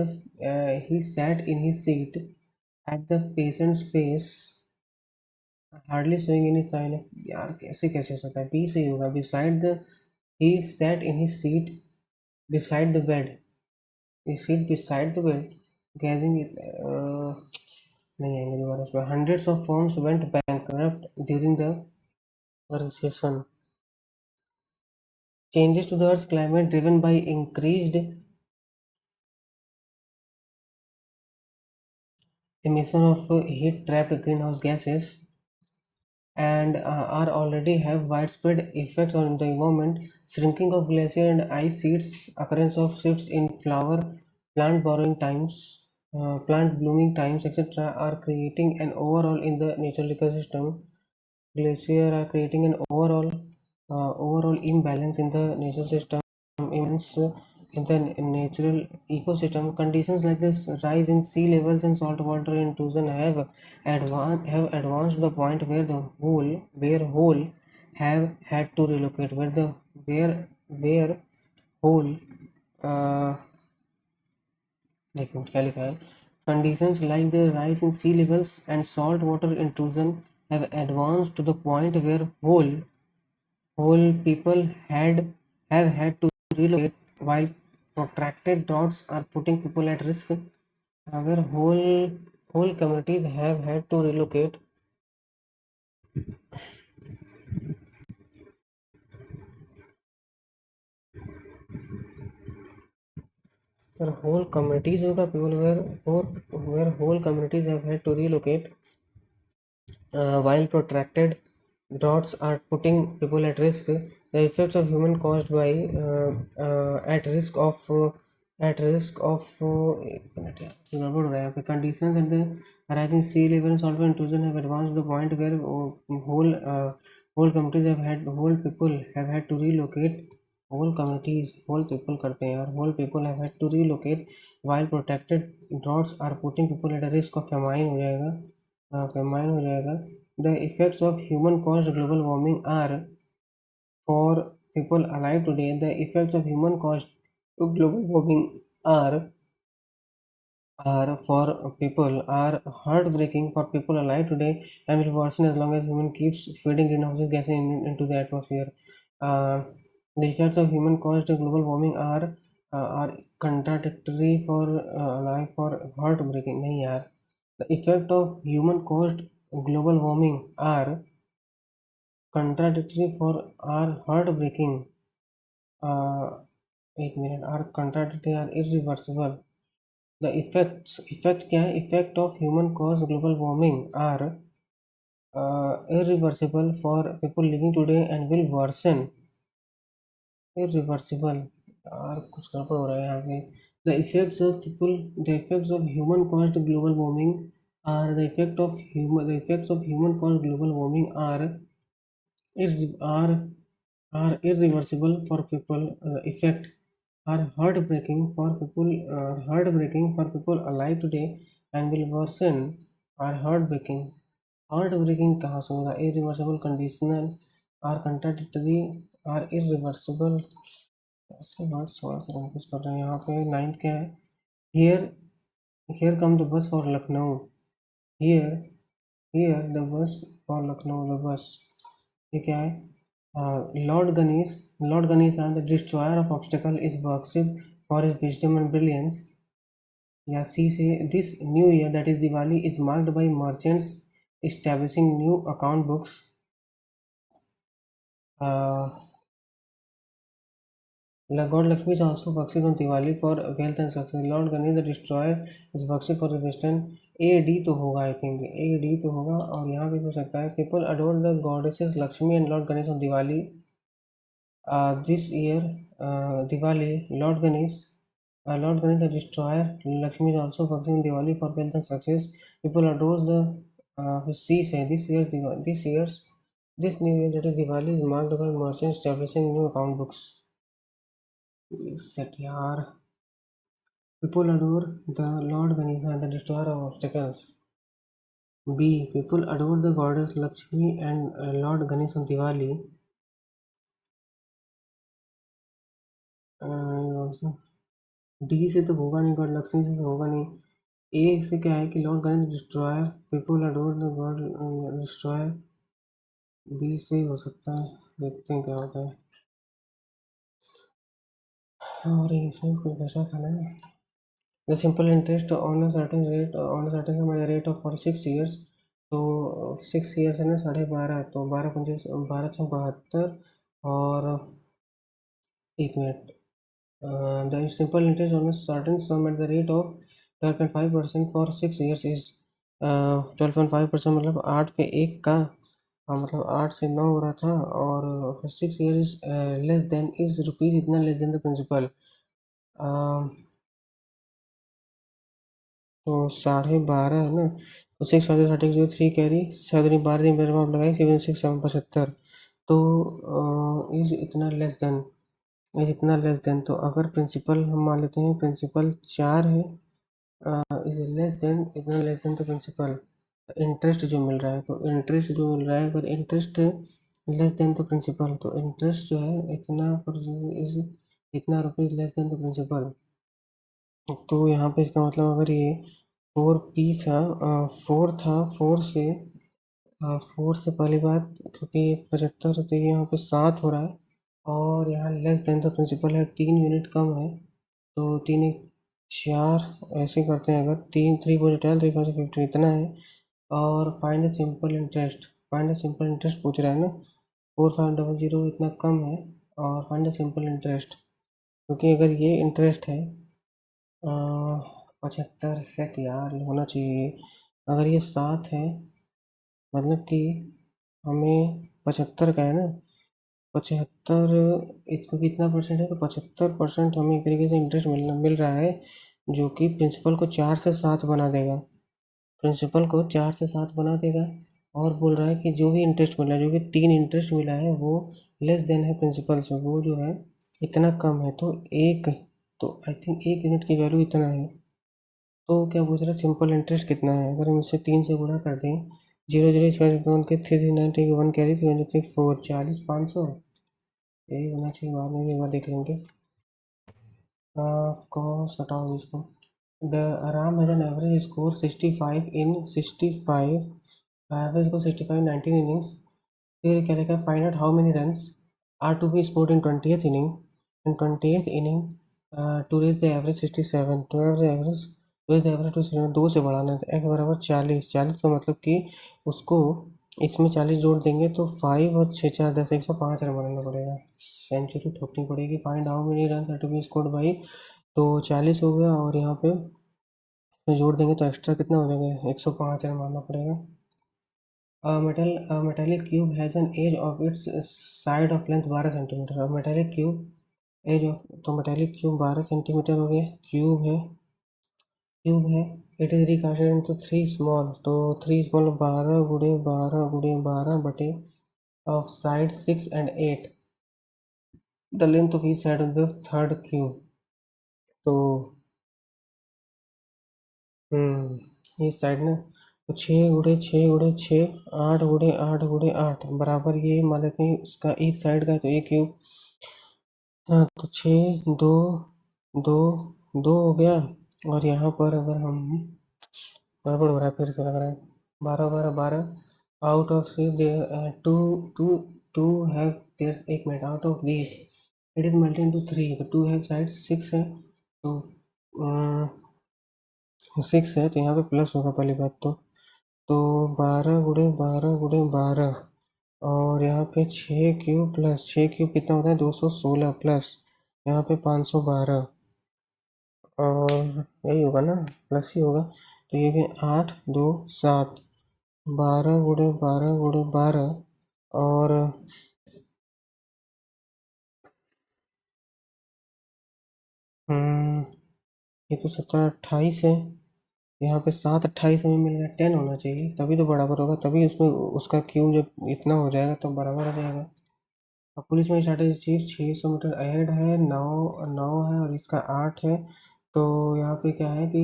he sat in his seat at the patient's face, hardly showing any sign of, यार कैसे कैसे हो सकता है? बी सही होगा, beside the, he sat in his seat beside the bed, he sit beside the bed, gazing it, नहीं आएंगे दोबारा इसमें। Hundreds of firms went bankrupt during the recession. Changes to the earth climate driven by increased emission of heat trapped greenhouse gases and are already have widespread effects on the environment. Shrinking of glacier and ice sheets, occurrence of shifts in flower, plant borrowing times, plant blooming times, etc., are creating an overall in the natural ecosystem. Glacier are creating an overall overall imbalance in the natural system, imbalance in the natural ecosystem. Conditions like this rise in sea levels and saltwater intrusion have advanced to the point where the whole have had to relocate. Where whole uh, एक मिनट क्या लिखा है conditions like the rise in sea levels and saltwater intrusion have advanced to the point where whole people have had to relocate, while protracted droughts are putting people at risk. Where whole communities have had to relocate. Where whole communities होगा people where whole communities have had to relocate, while protracted droughts are putting people at risk. The effects of human caused by एक मिनट यार गड़बड़ हो रहा है यहाँ पे conditions and the rising sea level and saltwater intrusion have advanced to the point where whole communities whole people have had to relocate. whole people करते हैं यार whole people have had to relocate, while protected droughts are putting people at a risk of famine हो जाएगा. Famine हो जाएगा. The effects of human caused global warming are for people alive today. The effects of human caused global warming are heartbreaking for people alive today and will worsen as long as human keeps feeding greenhouse gases into the atmosphere. Uh, the effects of human caused global warming are contradictory for alive for heartbreaking. नहीं यार. The effect of human caused global warming are contradictory for are heartbreaking. uh, एक minute. Are contradictory are irreversible. The effect क्या है? Effect of human caused global warming are irreversible for people living today and will worsen. Irreversible. यार कुछ गड़बड़ हो रहा है यहाँ पे. The effects of human caused global warming are the effects of human caused global warming irre- are are irreversible for people. Effect are heartbreaking for people alive today and will worsen. Are heartbreaking कहाँ से होगा? Irreversible, conditional, are contradictory, are irreversible. ऐसे वर्ड्स थोड़ा सा कंफ्यूज कर रहे हैं यहाँ पे. नाइन्थ क्या है? Here here come the bus for Lucknow. Here here the bus for Lucknow. The bus. ये क्या है? Lord Ganesha, the destroyer of obstacle, is worshipped for his wisdom and brilliance. Yeah, see, say this new year, that is Diwali, is marked by merchants establishing new account books. God Lakshmi is also worshipped on Diwali for wealth and success. Lord Ganesh, the destroyer, is worshipped for his wisdom. AD तो होगा, I think. AD तो होगा. और यहाँ पे हो सकता है. People adore the goddesses Lakshmi and Lord Ganesh on Diwali. This year, Diwali, Lord Ganesh the Destroyer, Lakshmi is also working in Diwali for wealth and success. People adore the sea say this new year, that is Diwali, is marked by merchants establishing new account books. Set yaar. People adore the Lord Ganesha, the Destroyer of obstacles. B. People adore the goddess Lakshmi and Lord Ganesh on Diwali. Also D से तो होगा नहीं, गॉड लक्ष्मी से तो होगा नहीं. ए से क्या है कि lord Ganesh destroyer, people adore the god destroyer. B से ही हो सकता है. देखते हैं क्या होता है. और इसमें कुछ ऐसा था ना. The simple interest on a certain rate of for 6 years. तो 6 years है ना, 12.5. तो 12×5 = 72. और एक minute. The simple interest on a certain sum at the rate of 12.5% for 6 years is 12.5% मतलब 8 पे 1 का. मतलब 8 से 9 हो रहा था. और for 6 years less than is rupees इतना लेस देन द प्रिंसिपल. तो 12.5 है ना. तो 6 30 30 3 कैरी 7 12 दिन मेरे आप लगाए 7 6 7 75. तो इज़ इतना लेस देन, तो अगर प्रिंसिपल हम मान लेते हैं प्रिंसिपल 4 है, इज़ लेस देन, इतना लेस देन तो प्रिंसिपल, इंटरेस्ट जो मिल रहा है, तो इंटरेस्ट जो मिल रहा है, अगर इंटरेस्ट लेस देन तो प्रिंसिपल, तो इंटरेस्ट जो है इतना पर इज इतना rupees less than the principal. तो यहाँ पे इसका मतलब अगर ये 4p था, 4 था, 4 से पहली बात, क्योंकि ये 75 है तो ये यहाँ पे 7 हो रहा है, और यहाँ लेस देन द प्रिंसिपल है, 3 यूनिट कम है, तो 3 एक 4, ऐसे करते हैं, अगर 3 3 4 15 इतना है। और फाइंड सिंपल इंटरेस्ट, पूछ रहा है ना, 4500 इतना कम है, और फाइंड सिंपल इंटरेस्ट, क्योंकि अगर ये इंटरेस्ट है 75 सेट यार होना चाहिए, अगर ये 7 है, मतलब कि हमें 75 का है ना, 75 इसको कितना परसेंट है, तो 75% हमें एक तरीके से इंटरेस्ट मिल रहा है, जो कि प्रिंसिपल को 4 से 7 बना देगा, और बोल रहा है कि जो भी इंटरेस्ट मिला है, जो कि 3 इंटरेस्ट मिला है, वो लेस देन है प्रिंसिपल से, वो जो है इतना कम है, तो एक, तो आई थिंक 1 यूनिट की वैल्यू इतना है। तो क्या पूछ रहा है, सिंपल इंटरेस्ट कितना है, अगर हम इसे 3 से गुणा कर दें, 0 0 के 3 3 9 1 कैरी 3 4 40 500, यही होना चाहिए, बाद में भी एक बार देख लेंगे। कॉस हटाओ इसको। The Ram has an average score 65 in 65, average को 65 19 इनिंग्स, फिर क्या लिखा, find out how many runs are to be scored in 20th inning, to reach the average 67, to average average to 2 से बढ़ाना है, तो x बराबर 40 का मतलब कि उसको इसमें 40 जोड़ देंगे तो 5 और 6 4 10, 105 रन बनाना पड़ेगा, सेंचुरी ठोकनी पड़ेगी। Find how many run to be scored by, तो 40 हो गया, और यहाँ पे जोड़ देंगे तो एक्स्ट्रा कितना हो जाएगा, 105 रन मारना पड़ेगा। Metallic cube has an edge of its side of length 12 centimetre, और मेटेलिक क्यूब एज ऑफ, तो मेटेलिक क्यूब 12 सेंटीमीटर हो गया, क्यूब है, it is recasted into 3 small, तो 3 स्मॉल 12 × 12 × 12 बटे of side 6 and 8, the length of each side of the third cube, तो इस साइड ना, तो 6 × 6 × 6 8 × 8 × 8 बराबर, ये मान लेते हैं उसका इस साइड का, तो एक क्यूब, हाँ, तो 6 2 2 2 हो गया, और यहाँ पर अगर हम, गड़बड़ हो रहा है, फिर से लग रहा है, 12 12 12, out of two two two है, देयर एक minute, out of this it is multi into 3, तो 2 है साइड 6 है, तो 6 है, तो यहाँ पे प्लस होगा पहली बात, तो 12 × 12 × 12, और यहाँ पे 6 क्यूब प्लस 6 क्यूब कितना होता है, 216 प्लस यहाँ पे 512, और यही होगा ना, प्लस ही होगा, तो ये भी 8 2 7, 12 × 12 × 12, और ये तो 17 28 है, यहाँ पे 7 28 हमें मिल गया, 10 होना चाहिए, तभी तो बराबर होगा, तभी उसमें उसका क्यूब जब इतना हो जाएगा तो बराबर आ जाएगा। अब पुलिस में स्ट्रैटेजी चीज 600 मीटर अहेड है, 9 है, और इसका 8 है, तो यहाँ पे क्या है कि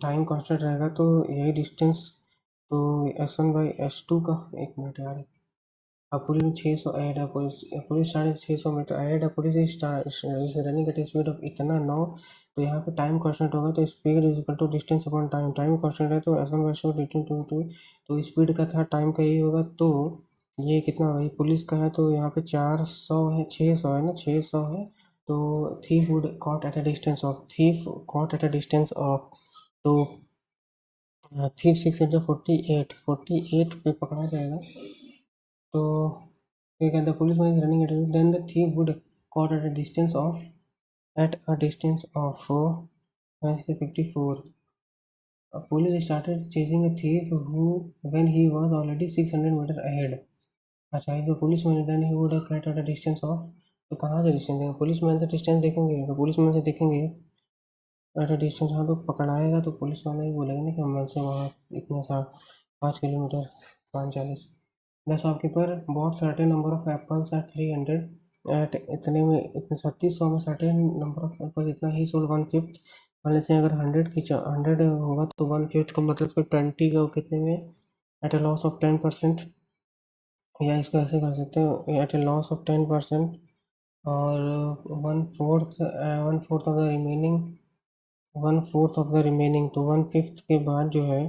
टाइम कांस्टेंट रहेगा, तो यही डिस्टेंस, तो S1/S2 का, एक मिनट यार, अब पुलिस में 600 ऐड है, पुलिस स्टार्ट 600 मीटर ऐड है, police is running at speed of इतना 9, तो यहाँ पे टाइम कांस्टेंट होगा, तो speed is equal to distance upon time, time constant है, तो S1/S2 डिस्टेंस टू, तो स्पीड का था, टाइम का यही होगा, तो ये कितना भाई पुलिस का है, तो यहाँ पे 400 है, 600 है ना, 600 है, तो thief would caught at a distance of, तो थीफ 6 इंटू 48 पे पकड़ा जाएगा, तो we get the policeman is running at it, then the thief would caught at a distance of, 54. A police started chasing a thief who when he was already 600 meter ahead. अच्छा, if the policeman then he would have caught at a distance of, तो कहाँ से डिस्टेंस देंगे, पुलिसमैन से डिस्टेंस देखेंगे, तो पुलिसमैन से देखेंगे एट अ डिस्टेंस, हाँ, तो पकड़ाएगा तो पुलिस वाला ही बोलेगा ना कि हम से वहाँ इतना सा 5 kilometre 540, the shopkeeper bought certain number of apples at 300 at इतने में इतने 3600 में सर्टेन नंबर ऑफ एप्पल इतना ही सोल्ड 1/5 मान से अगर 100 होगा तो 1/5 का मतलब उसको 20 का कितने में एट ए लॉस ऑफ 10%, या इसको ऐसे कर सकते हो एट ए लॉस ऑफ 10%, और one fourth of the remaining, तो 1/5 के बाद जो है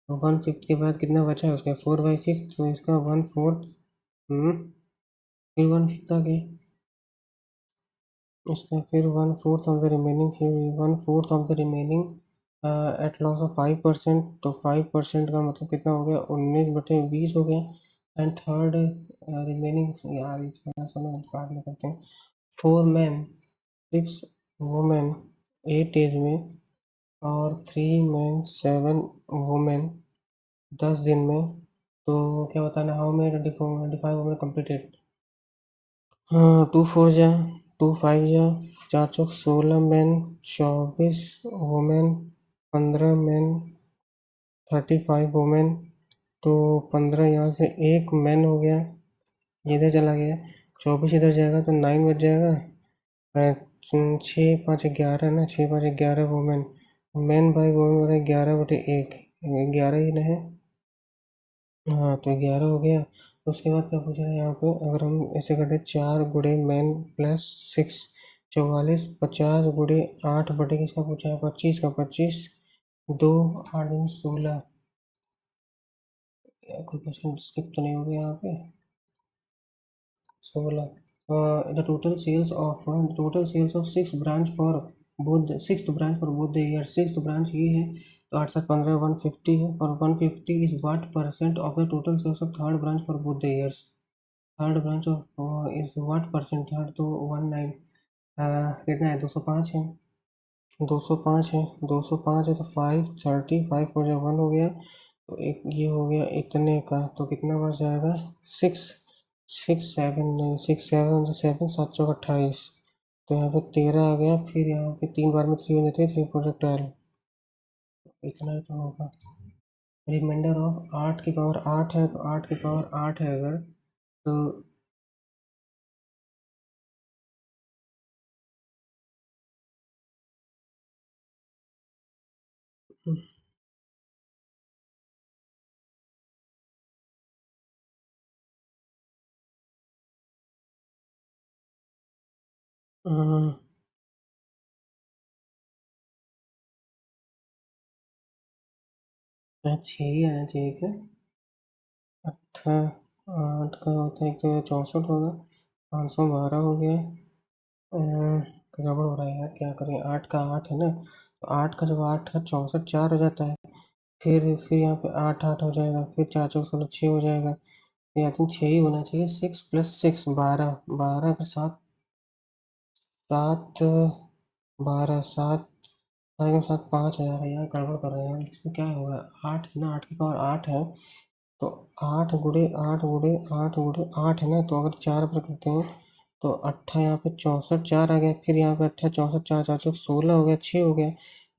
1/5 के बाद कितना बचा है उसका 4/6, तो इसका 1/4 फिर 1/5 आ गया इसका, फिर 1/4 ऑफ द रिमेनिंग, फिर 1/4 of the remaining at loss of 5%, तो 5% का मतलब कितना हो गया 19/20 हो गया। एंड थर्ड रिमेनिंग, यार इसमें सुनो बाद में करते हैं। 4 men 6 women 8 days में, और 3 men 7 women 10 दिन में, तो क्या बताना हाउ मेनी 25 वुमेन कम्प्लीटेड। हाँ, 2 4 जा 2 5 जा 4 चौक 16 मैन, 24 वुमेन, 15 मैन, 35 वुमेन, तो 15 यहाँ से एक मैन हो गया, ये इधर चला गया, 24 इधर जाएगा तो 9 बच जाएगा। 6 5 11 ना, 6 5 11 वुमेन, मैन बाई वुमेन हो रहा है 11/1, 11 ही ना है। हाँ, तो 11 हो गया। उसके बाद क्या पूछ रहा है यहाँ पे, अगर हम ऐसे करते 4 गुणे मैन प्लस 6, 44, 50 गुणे 8 किसका पूछा है 25 का 25, 2 8 16, कोई क्वेश्चन स्किप तो नहीं हो गया यहाँ पे। 16, the total sales of six branch for both six branch for both the year, six branch ये है तो 8 7 15 150 है, और 150 is what percent of the total sales of third branch for both the years. Third branch of is what percent, third तो 19, कितना है 205 है, 205 है, 205 है तो 5 30 5 हो जाए 1 हो गया, तो एक ये हो गया इतने का, तो कितना बच जाएगा 6 6 7 नहीं 6 7 7 तो यहाँ पे 13 आ गया, फिर यहाँ पे 3 बार में 3 हो जाते हैं, 3 4 12, इतना ही तो होगा। रिमाइंडर ऑफ 8 की पावर 8 है, तो 8 की पावर 8 है अगर, तो अम, 6 ही आना चाहिए क्या। 8 का होता है तो 64 होगा, 512 हो गया। गड़बड़ हो रहा है यार, क्या करें, 8 का 8 है ना, तो 8 का जब 8 का 64 4 हो जाता है, फिर यहाँ पे 8 8 हो जाएगा, फिर 4 4 16 6 हो जाएगा, तो आई थिंक 6 ही होना चाहिए, 6 + 6 12, 12 का 7 7 12 7 7 5 है यार, गड़बड़ कर रहे हैं इसमें, क्या होगा 8 है ना, 8 की पावर 8 है, तो 8 है ना, तो अगर 4 पर करते हैं तो 8 यहाँ पे 64 4 आ गया, फिर यहाँ पे 8 64 4 4 16 हो गया 6 हो गया,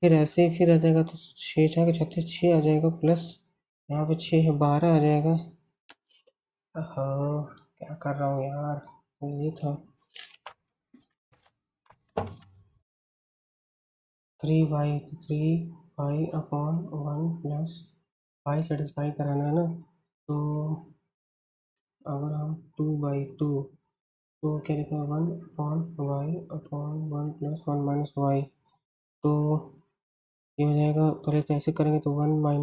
फिर ऐसे ही फिर आ जाएगा तो 6 4 36 6 आ जाएगा, प्लस यहाँ पे 6 है 12 आ जाएगा। हाँ, क्या कर रहा हूँ यार, ये था 3/3 प्लस 5 सेटिस्फाई कराना है ना, तो अगर हम 2/2, तो क्या लिखा है 1/y/1 + 1 - y, तो ये हो जाएगा, पहले तो ऐसे करेंगे तो 1 - y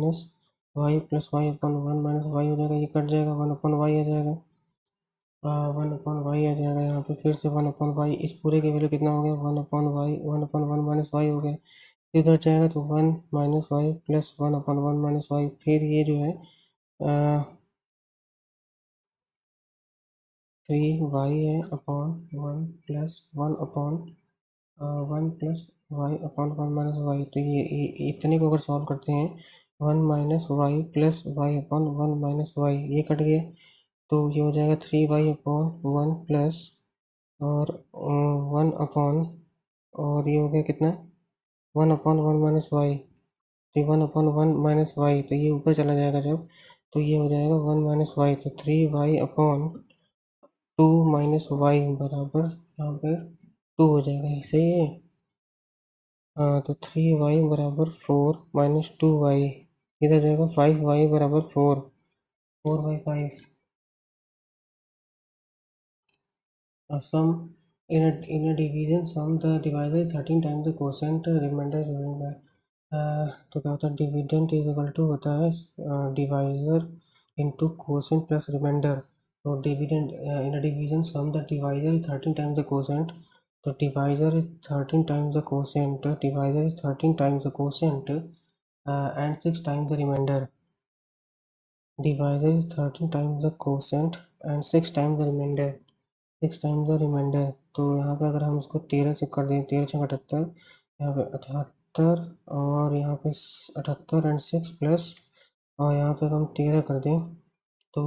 + y/1 - y हो जाएगा, ये कट जाएगा 1/y आ जाएगा, 1/y आ जाएगा, यहाँ पे फिर से 1/y, इस पूरे के वैल्यू कितना हो गया 1/y 1/1 - y हो गया, फिर इधर जाएगा तो 1 - y + 1/1 - y, फिर ये जो है 3y है अपॉन 1 + 1/1 + y/1 - y, तो ये इतने को अगर सॉल्व करते हैं 1 - y + y/1 - y, ये कट गया, तो ये हो जाएगा 3y/1 प्लस और 1 और ये हो गया कितना 1/1 - y, तो 1/1 - y, तो ये ऊपर चला जाएगा जब, तो ये हो जाएगा 1 माइनस वाई, तो 3y अपॉन 2 माइनस वाई बराबर यहाँ पर 2 हो जाएगा, सही है। हाँ, तो 3y बराबर 4 माइनस 2y, इधर जाएगा 5y बराबर 4 by 5। Sum in a division sum the divisor is 13 times the quotient, remainder is given by तो क्या होता है, डिविडेंड इज इक्वल टू होता है divisor into quotient plus remainder. तो dividend in a division sum the divisor is 13 times the quotient, तो divisor is 13 times the quotient, divisor is 13 times the quotient and 6 times the remainder. Divisor is 13 times the quotient and 6 times the remainder, 6 times the remainder. तो यहाँ पे अगर हम इसको 13 से कर दें, 13 छः 78, यहाँ पे 78 और यहाँ पे 78 एंड 6 प्लस, और यहाँ पे हम 13 कर दें तो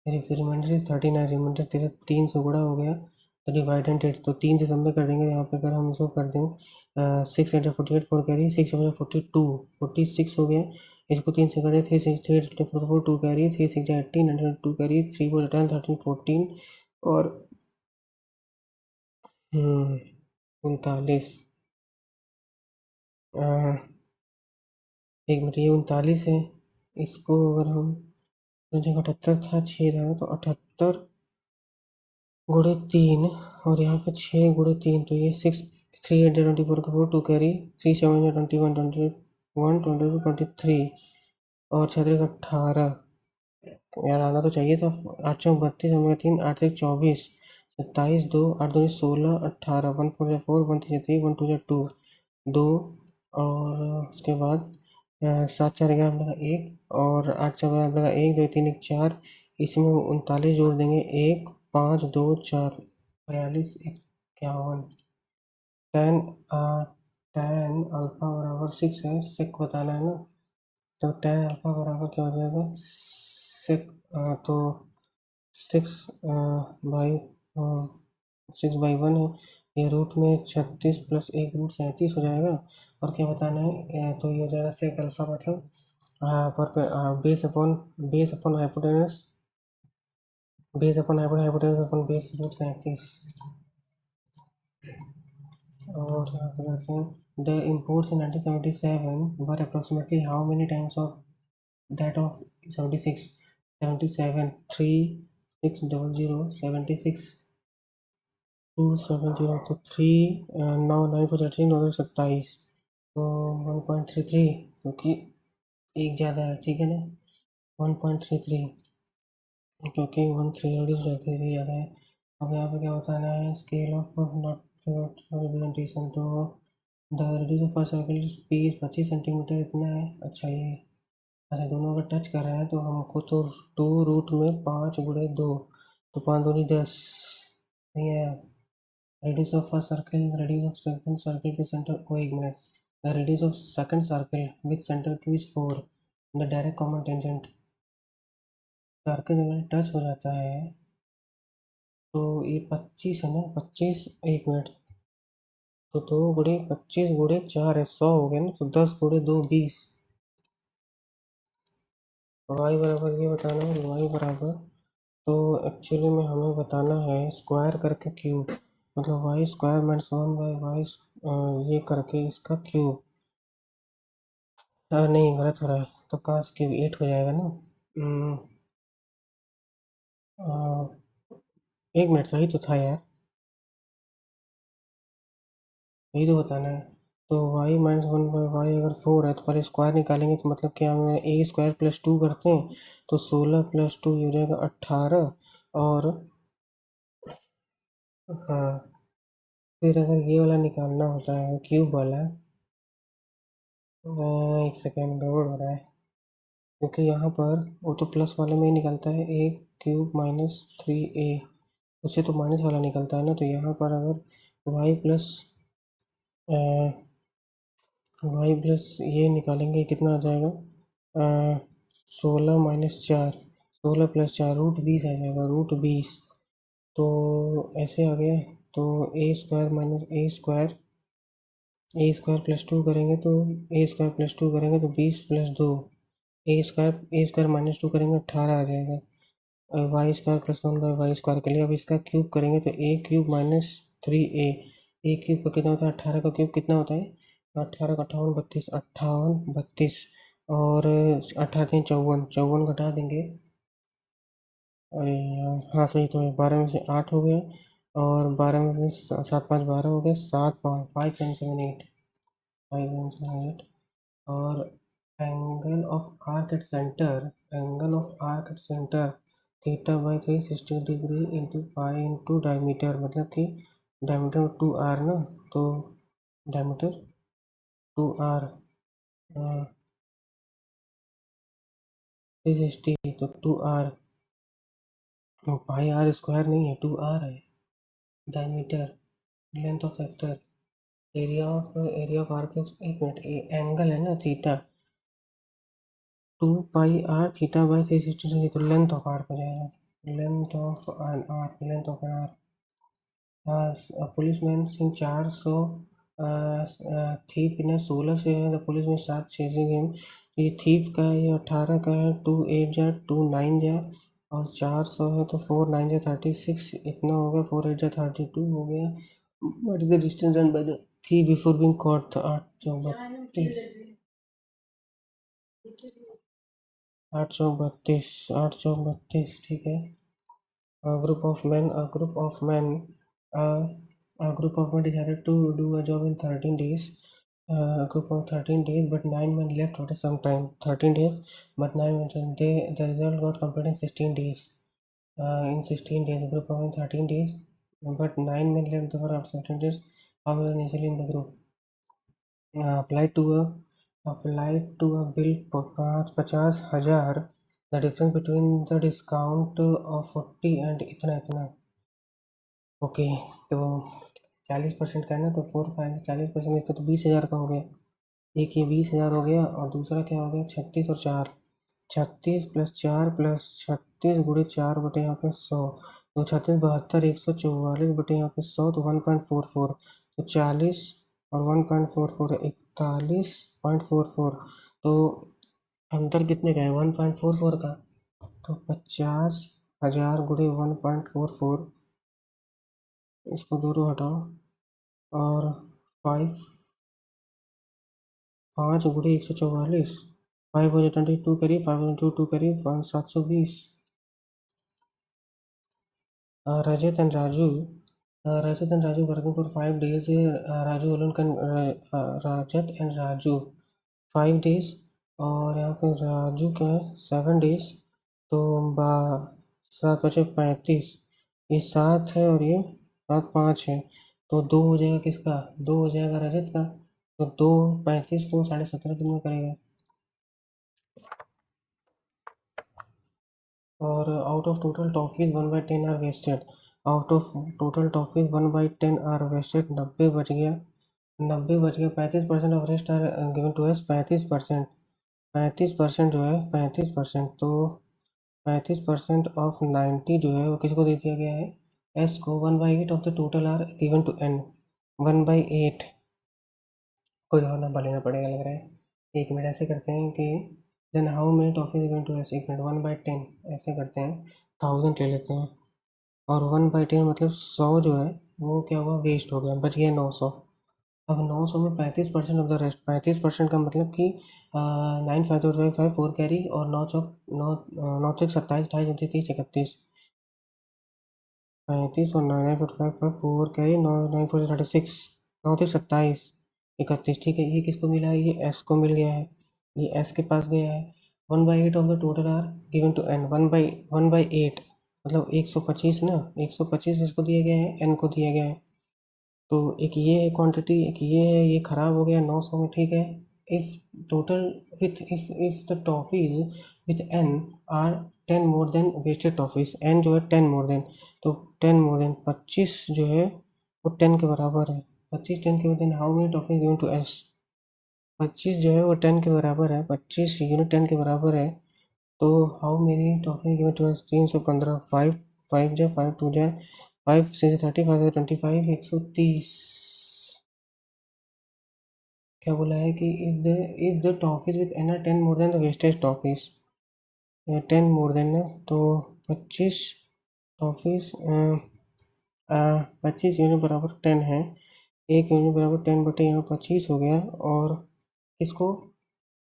रिमाइंडर इज 39, रिमाइंडर 13 3 से गुणा हो गया, तो डिवाइड एंड एट, तो 3 से सबमिट कर देंगे। यहाँ पे अगर हम इसको कर दें 6 इंटू 48 4 कैरी, 6 इंटू 42 46 हो गया। इसको 3 से करें, 3 6 3 44 2 कैरी, 3 6 18 एंड 2 कैरी, 3 4 10 13 14 और 39। एक मिनट, ये 39 है। इसको अगर हम जब 78 था 6 था, तो 78 गुणे 3 और यहाँ पे 6 गुणे 3, तो ये 6 324 का 4 2 कैरी, 3 7 21 21 22 23 और 6 18। यार आना तो चाहिए था। 8 चौक 32, हम 3 8 एक 24 27 2 8 2 16 18 1 4 4 1 3 3 1 2 2 2 और उसके बाद 7 4 11 हम लगा 1 और 8 4 हम लगा 1 2 3 1 4, इसमें 39 जोड़ देंगे 1 5 2 4 42 51। टेन टेन अल्फा बराबर 6 है, सिक बताना है ना, तो टेन अल्फा बराबर क्या हो जाएगा सिक, तो 6 बाई 6/1 है, ये रूट में 36 प्लस 1 रूट 37 हो जाएगा। और क्या बताना है, तो ये हो जाएगा सेक अल्फा मतलब पर base upon hypotenuse, base upon hypotenuse upon base root 37। और यहाँ पर करते हैं the imports in 1977 were approximately how many times of that of 76 77 3 6 00 76 270, तो 3 9 9 4 13 9 27, तो 1.33, क्योंकि एक ज़्यादा है, ठीक है ना, 1.33, क्योंकि 1 3 रहते थे ज़्यादा है। अब यहाँ पे क्या बताना है, स्केल ऑफ नॉट रिप्रेजेंटेशन, तो the radius of first circle space 25 centimetre इतना है। अच्छा, ये अच्छा दोनों अगर टच कर रहे हैं तो हमको तो 2 रूट में 5 गुणे 2, तो 5 दूनी 10 नहीं है। Radius of first circle, radius of second circle के सेंटर को, एक minute, the radius of second circle with centre Q is 4, the direct common tangent, circle अगर टच हो जाता है तो ये 25 है ना, 25 एक मिनट, तो 2 गुणे 25 गुणे 4 है 100 हो गया ना, तो 10 गुणे 2 20। वाई बराबर ये बताना है, वाई बराबर, तो एक्चुअली में हमें बताना है स्क्वायर करके क्यूब, मतलब वाई स्क्वायर माइनस 1/y ये करके इसका क्यूब। नहीं, गलत हो रहा है, तो कहाँ से क्यूब 8 हो जाएगा ना। हम्म, एक मिनट, सही तो था यार, यही तो बताना है। तो y माइनस 1/y अगर 4 है तो पहले स्क्वायर निकालेंगे, तो मतलब क्या हम ए स्क्वायर प्लस 2 करते हैं, तो 16 प्लस 2 ये हो जाएगा 18। और हाँ, फिर अगर ये वाला निकालना होता है क्यूब वाला, एक सेकेंड गड़बड़ हो रहा है, क्योंकि यहाँ पर वो तो प्लस वाले में ही निकलता है, ए क्यूब माइनस 3a, उससे तो माइनस वाला निकलता है ना, तो यहाँ पर अगर वाई प्लस ये निकालेंगे कितना आ जाएगा, 16 - 4, 16 + 4 रूट 20 आ जाएगा, रूट 20। तो ऐसे आ गया, तो ए स्क्वायर प्लस 2 करेंगे तो 20 + 2 ए स्क्वायर माइनस टू करेंगे 18 आ जाएगा। Y square plus one by Y square के लिए अब इसका क्यूब करेंगे तो A cube minus 3 A cube का कितना होता है, 18 का क्यूब कितना होता है, 18 का 58 32 और 18 3 54 54 घटा देंगे। अरे यार हाँ सही तो है, 12 में से 8 हो गया और 12 में से 7 5 12 हो गया, 7 5 5 7 7 8 5 1 7 8 और angle of arc at centre theta by 360 degree into pi into diameter, मतलब कि डायमीटर 2r ना, तो डायमीटर 2r 360 तो 2r, पाई आर स्क्वायर नहीं है 2r है। Diameter, length of sector, area of arc, एक मिनट, एंगल है ना theta, 2 pi R theta by 360 degree, तो लेंथ ऑफ आर्क हो जाएगा, length of an arc. Policeman सिंह 400 थीफ इन 16 से है, द पुलिस में 7 चेजिंग हिम। ये थीफ का है, ये 18 का है, 2 8 जा 2 9 जा और 400 है तो 4 9 जा 36, इतना हो गया, 4 8 जा 32 हो गया। What is the distance run by the thief before being caught, तो 832 ठीक है। Group of men, a group of men decided to do a job in 13 days. A group of 13 days, but 9 men left after some time. 13 days, but 9 men. The result got completed in 16 days. In 16 days, a group of men 13 days, but 9 men left the work after 16 days. How was initially in the group? Applied to a bill for 50,000, the difference between the discount of 40 and इतना इतना। ओके, तो 40% का है ना, तो 40% इसका तो 20,000 का हो गया। एक ये 20,000 हो गया और दूसरा क्या हो गया, 36 और 4, 36 प्लस 4 प्लस 36 गुणे 4 बटे यहाँ पे 100, तो 36 72 144 बटे यहाँ पे 100, तो 1.44, तो 40 और 1.44 41.44, तो अंतर कितने का है, 1.44 का, तो 50,000 गुणे 1.44, इसको दोनों हटाओ और 5 गुणे 144, 5 22 करिए, 5 2 करिए, 720। Rajat and Raju working for 5 days. Raju alone can Rajat and Raju 5 days और यहाँ पे राजू क्या है 7 days, तो 7 × 5 = 35, ये 7 है और ये 7 5 है, तो 2 हो जाएगा किसका, 2 हो जाएगा रजत का, तो 2 35 को 17.5 दिन में करेगा। और out of total toffees 1/10 are wasted, out of total toffees 1/10 are wasted, 90 बच गया, 35% of rest are given to S, 35% जो है 35%, तो 35% ऑफ 90 जो है वो किसको दे दिया गया है, एस को। 1/8 of the total are given to N, 1/8, कुछ और नंबर लेना पड़ेगा लग रहा है। एक मिनट, ऐसे करते हैं कि then how many toffees given to S, एक मिनट, 1/10 ऐसे करते हैं, 1000 ले लेते हैं और 1/10 मतलब 100 जो है वो क्या हुआ, वेस्ट हो गया, बच गया 900। अब 900 में 35% ऑफ द रेस्ट, 35% का मतलब कि 9 5 4 कैरी और 9 27 28 29 31, 35 और 9 9 4 कैरी, 9 9 4 36, 9 27 ठीक है। ये किसको मिला है, ये एस को मिल गया है, ये एस के पास गया है। 1/8 of the total are given to N, 1/8 मतलब 125 ना, 125 इसको दिया गया है, एन को दिया गया है, तो एक ये है क्वांटिटी, एक ये है, ये खराब हो गया 900 में, ठीक है। If total with if the toffees with N are 10 more than wasted toffees, N जो है 10 मोर देन, तो 10 मोर देन 25 जो है वो 10 के बराबर है, 25 10 के then how many toffees given to S, 25 जो है वो 10 के बराबर है, 25 यूनिट 10 के बराबर है, तो how many toffee given to S, 315, 5 5 जा 5 2 जा 5 6 30, 5 25 130। क्या बोला है कि if the toffees with N are 10 more than the wastage toffees, 10 more than ना, तो 25 टॉफीज, 25 यूनिट बराबर 10 है, 1 यूनिट बराबर 10 बटे यहाँ 25 हो गया। और इसको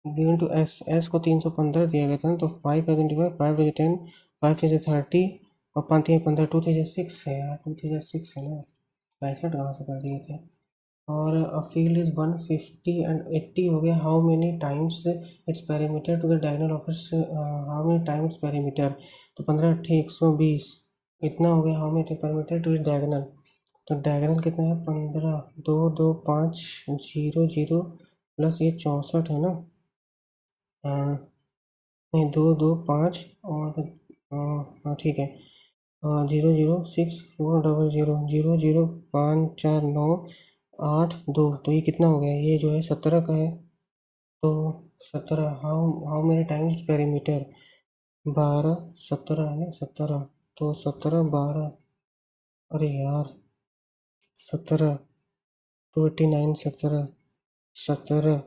गिवन टू एस को 315 दिया गया था ना, तो 5 5 10, 5 30, और 5 15, 2 6 है यार, 2 6 है ना, 65 कहाँ से कर दिए थे। और अ फील्ड इज 150 एंड 80 हो गया, how many times its perimeter to the diagonal of its, how many times perimeter, तो 15 अट्ठे 120, इतना हो गया, how many perimeter to its diagonal, तो डायगोनल कितना है 15, 2 2 5 0 0 प्लस ये 64 है ना, नहीं 2 2 5 और हाँ ठीक है, 0 0 6 4 0 0 0 5 4 9 8 2, तो ये कितना हो गया, ये जो है 17 का है। तो 17, how how many times perimeter, 12, 17 है ना, 17, तो 17 12, अरे यार 17, 289, 17, 17,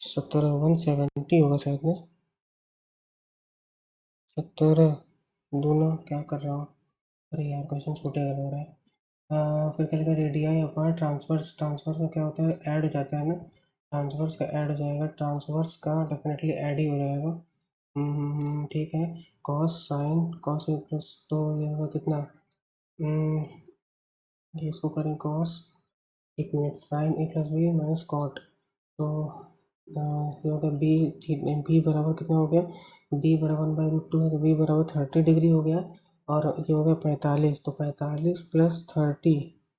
17 170 होगा शायद में, 17 दूना क्या कर रहा हूँ, अरे यार क्वेश्चन छोटे हो रहा है। फिर क्या लिखा, रेडियाई अपार्ट, ट्रांसवर्स, ट्रांसवर्स का क्या होता है, ऐड हो जाता है ना, ट्रांसवर्स का ऐड हो जाएगा, ट्रांसवर्स का डेफिनेटली ऐड ही हो जाएगा। ठीक है। Cos sine cos A plus, तो ये होगा कितना, हम्म, ये इसको करें कॉस, एक मिनट, साइन ए प्लस बी माइनस कॉट, तो ये हो गया बी, ठीक है, बी बराबर कितना हो गया, बी बराबर 1/√2 है, तो बी बराबर 30 डिग्री हो गया। और ये हो गया 45, तो 45 प्लस 30,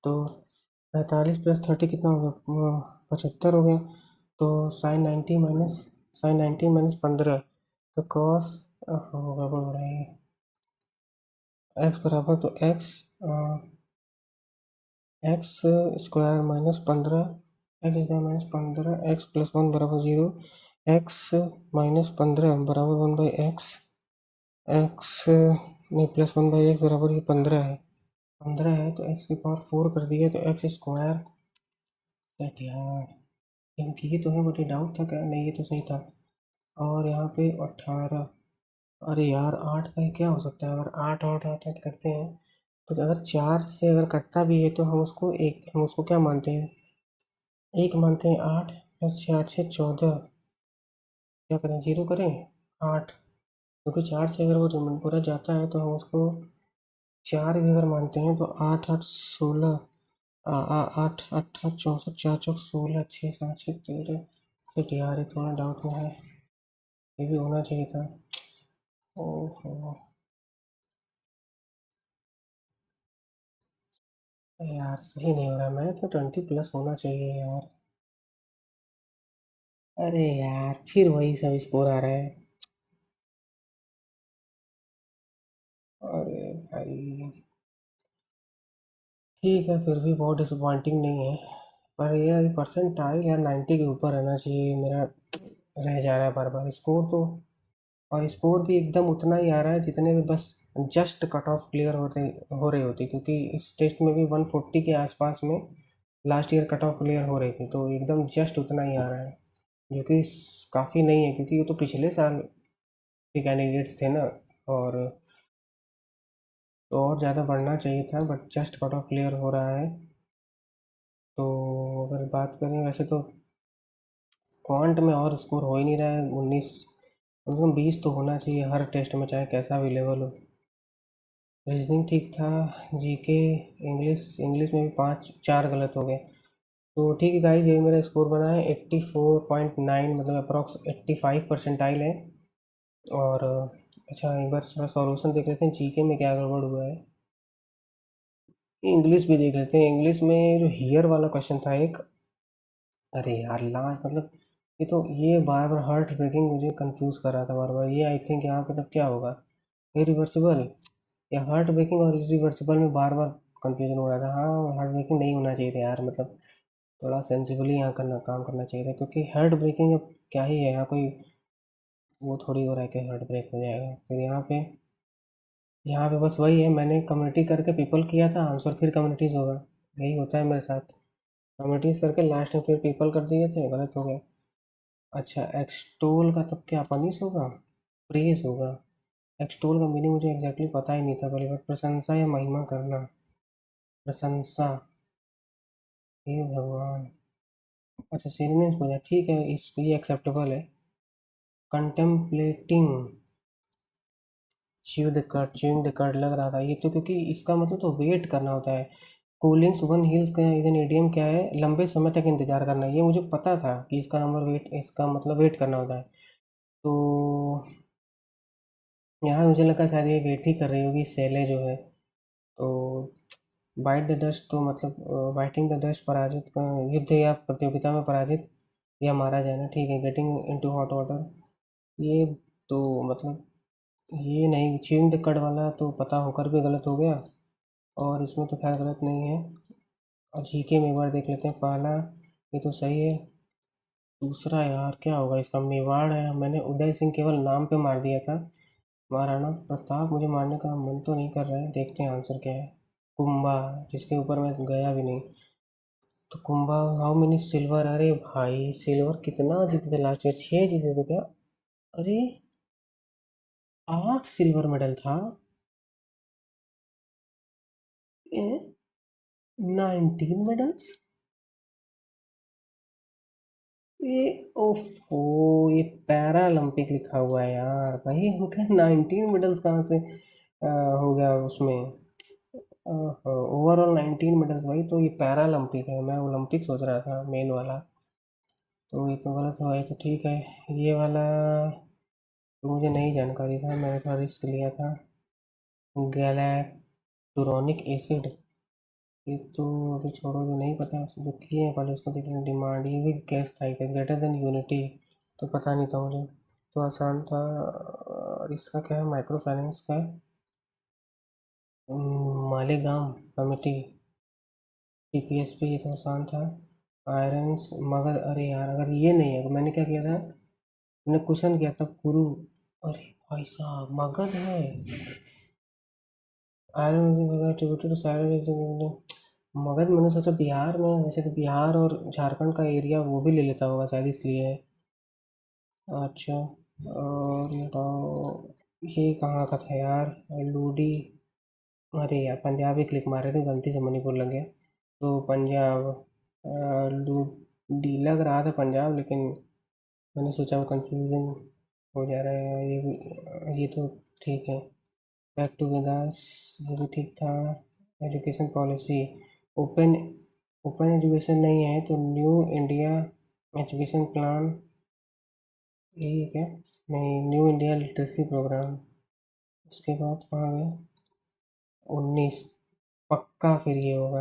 तो 45 प्लस 30 कितना हो गया, 75 हो गया। तो साइन 90 माइनस 15, तो कॉस होगा बोल रहा है एक्स बराबर, तो x square minus 15, x plus 1 बराबर 0, एक्स माइनस 15 बराबर 1/x, एक्स नहीं प्लस 1/x बराबर ये 15 है, 15 है, तो एक्स की पावर 4 कर दिया, तो एक्स स्क्वायर, सेट यार, इनकी ये तो है, बट ये डाउट था क्या, नहीं ये तो सही था। और यहाँ पे 18, अरे यार 8 का ये क्या हो सकता है, अगर 8 8 8 8 करते हैं, तो अगर 4 से अगर कटता भी है, तो हम उसको क्या मानते हैं, एक मानते हैं, 8 प्लस 6 8 6 14, क्या करें, जीरो करें, 8, क्योंकि 4 से अगर वो पूरा जाता है, तो हम उसको 4 भी अगर मानते हैं, तो 8 8 16, 8 8 8 64, 4 चौक 16, 6 7 6 13, फिर यार ये थोड़ा डाउट में है, ये भी होना चाहिए था। ओहो यार, सही नहीं हो रहा, मैथ में 20 प्लस होना चाहिए यार। अरे यार फिर वही सब स्कोर आ रहा है, अरे भाई, ठीक है, फिर भी बहुत डिसअपॉइंटिंग नहीं है, पर ये परसेंटाइल यार 90 के ऊपर रहना चाहिए मेरा, रह जा रहा है बार बार स्कोर तो, और स्कोर भी एकदम उतना ही आ रहा है जितने में बस जस्ट कट ऑफ क्लियर हो रही होती, क्योंकि इस टेस्ट में भी 140 के आसपास में last year cut off clear हो रही थी, तो एकदम जस्ट उतना ही आ रहा है, जो कि काफ़ी नहीं है, क्योंकि वो तो पिछले साल के कैंडिडेट्स थे ना, और तो और ज़्यादा बढ़ना चाहिए था, but just cut off clear हो रहा है। तो अगर बात करें वैसे तो क्वांट में और स्कोर हो ही नहीं रहा है, 19, कम से कम 20 तो होना चाहिए हर टेस्ट में, चाहे कैसा भी लेवल हो। रीजनिंग ठीक था, जीके, इंग्लिश इंग्लिश में भी 5 4 गलत हो गए। तो ठीक है गाइस, यही मेरा स्कोर बना है 84.9, मतलब अप्रॉक्स 85 परसेंटाइल है। और अच्छा, एक बार थोड़ा सॉल्यूशन देख लेते हैं, जीके में क्या गड़बड़ हुआ है, इंग्लिश भी देख लेते हैं। इंग्लिश में जो हियर वाला क्वेश्चन था एक, अरे यार लास्ट मतलब, ये बार बार हार्ट ब्रेकिंग मुझे कंफ्यूज कर रहा था बार बार, ये आई थिंक यहाँ पे तब क्या होगा, इरिवर्सिबल या हार्ट ब्रेकिंग, और इरिवर्सिबल में बार बार कंफ्यूजन हो रहा था। हाँ, हार्ट ब्रेकिंग नहीं होना चाहिए था यार, मतलब थोड़ा सेंसिबली यहाँ करना काम करना चाहिए था, क्योंकि हार्ट ब्रेकिंग अब क्या ही है यहाँ, कोई वो थोड़ी हो रहा है कि हार्ट ब्रेक हो जाएगा। फिर यहाँ पे बस वही है, मैंने कम्युनिटी करके पीपल किया था, आंसर फिर कम्युनिटीज़ होगा। यही होता है मेरे साथ। कम्युनिटीज़ करके लास्ट में फिर पीपल कर दिए थे, गलत हो गया। अच्छा, एक्सटोल का तब क्या पनिश होगा, प्रेज होगा। एक्सटोल का मीनिंग मुझे एग्जैक्टली पता ही नहीं था पहले, बट प्रशंसा या महिमा करना, प्रशंसा, हे भगवान। अच्छा, सिनोनिम्स हो जाए, ठीक है, इस ये एक्सेप्टेबल है। Contemplating, chew the cut, chewing the cut लग रहा था ये तो, क्योंकि इसका मतलब तो वेट करना होता है। कूलिंग्स वन हिल्स का इधन एडियम क्या है, लंबे समय तक इंतजार करना, ये मुझे पता था कि इसका नंबर वेट, इसका मतलब वेट करना होता है। तो यहाँ मुझे लगा शायद ये वेट ही कर रही होगी सेले जो है। तो बाइट द डस्ट तो मतलब बाइटिंग द डस्ट पराजित युद्ध या प्रतियोगिता में पराजित या मारा जाना, ठीक है। गेटिंग इनटू हॉट वाटर, ये तो मतलब ये नहीं, च्यूइंग द कड वाला तो पता होकर भी गलत हो गया, और इसमें तो खैर गलत नहीं है। और जीके में एक बार देख लेते हैं, पहला ये तो सही है। दूसरा यार क्या होगा इसका, मेवाड़ है, मैंने उदय सिंह केवल नाम पे मार दिया था। महाराणा प्रताप मुझे मारने का मन तो नहीं कर रहा है, देखते हैं आंसर क्या है। कुंभा, जिसके ऊपर मैं गया भी नहीं। तो कुंभा, हाउ मेनी सिल्वर, अरे भाई सिल्वर कितना जीते थे लास्ट ईयर, 6 जीते थे क्या? अरे 8 सिल्वर मेडल था। 19 मेडल्स, ये ओफो, ये पैरालंपिक लिखा हुआ है यार भाई, उनका 19 मेडल्स कहाँ से हो गया उसमें। ओवरऑल 19 मेडल्स भाई, तो ये पैरालंपिक है, मैं ओलंपिक सोच रहा था मेन वाला। तो ये तो गलत हुआ, ये तो ठीक है। ये वाला तो मुझे नहीं जानकारी था, मैंने थोड़ा रिस्क लिया था। गैलेक्टोरोनिक एसिड, ये तो अभी छोड़ो, जो नहीं पता जो किए हैं पहले उसको देख लें। डिमांड, ये भी गैस था, ग्रेटर देन यूनिटी, तो पता नहीं था मुझे, तो आसान था। और इसका क्या है, माइक्रो फाइनेंस का है। मालेगांव कमेटी, टीपीएसपी, ये तो आसान था। आयरन्स, मगध, अरे यार अगर ये नहीं है तो मैंने क्या किया था, मैंने क्वेश्चन किया था कुरु, अरे भाई साहब मगध है। आयरन ट्रिब्यूटरी टू, मगध मैंने सोचा बिहार में, वैसे तो बिहार और झारखंड का एरिया वो भी ले लेता होगा शायद, इसलिए है। अच्छा, और ये बताओ, ये कहाँ का था यार, लूडी, अरे यार पंजाब ही क्लिक मारे थे, गलती से मणिपुर लग गया। तो पंजाब, लूडी लग रहा था पंजाब, लेकिन मैंने सोचा वो कंफ्यूजन हो जा रहा है, ये भी, ये तो ठीक है। बैक टू वेदास, ये भी ठीक था। Education policy, open, open education नहीं है तो न्यू इंडिया एजुकेशन प्लान, यही है क्या? नहीं, न्यू इंडिया लिटरेसी प्रोग्राम। उसके बाद कहाँ गए, 19, पक्का फिर ये होगा।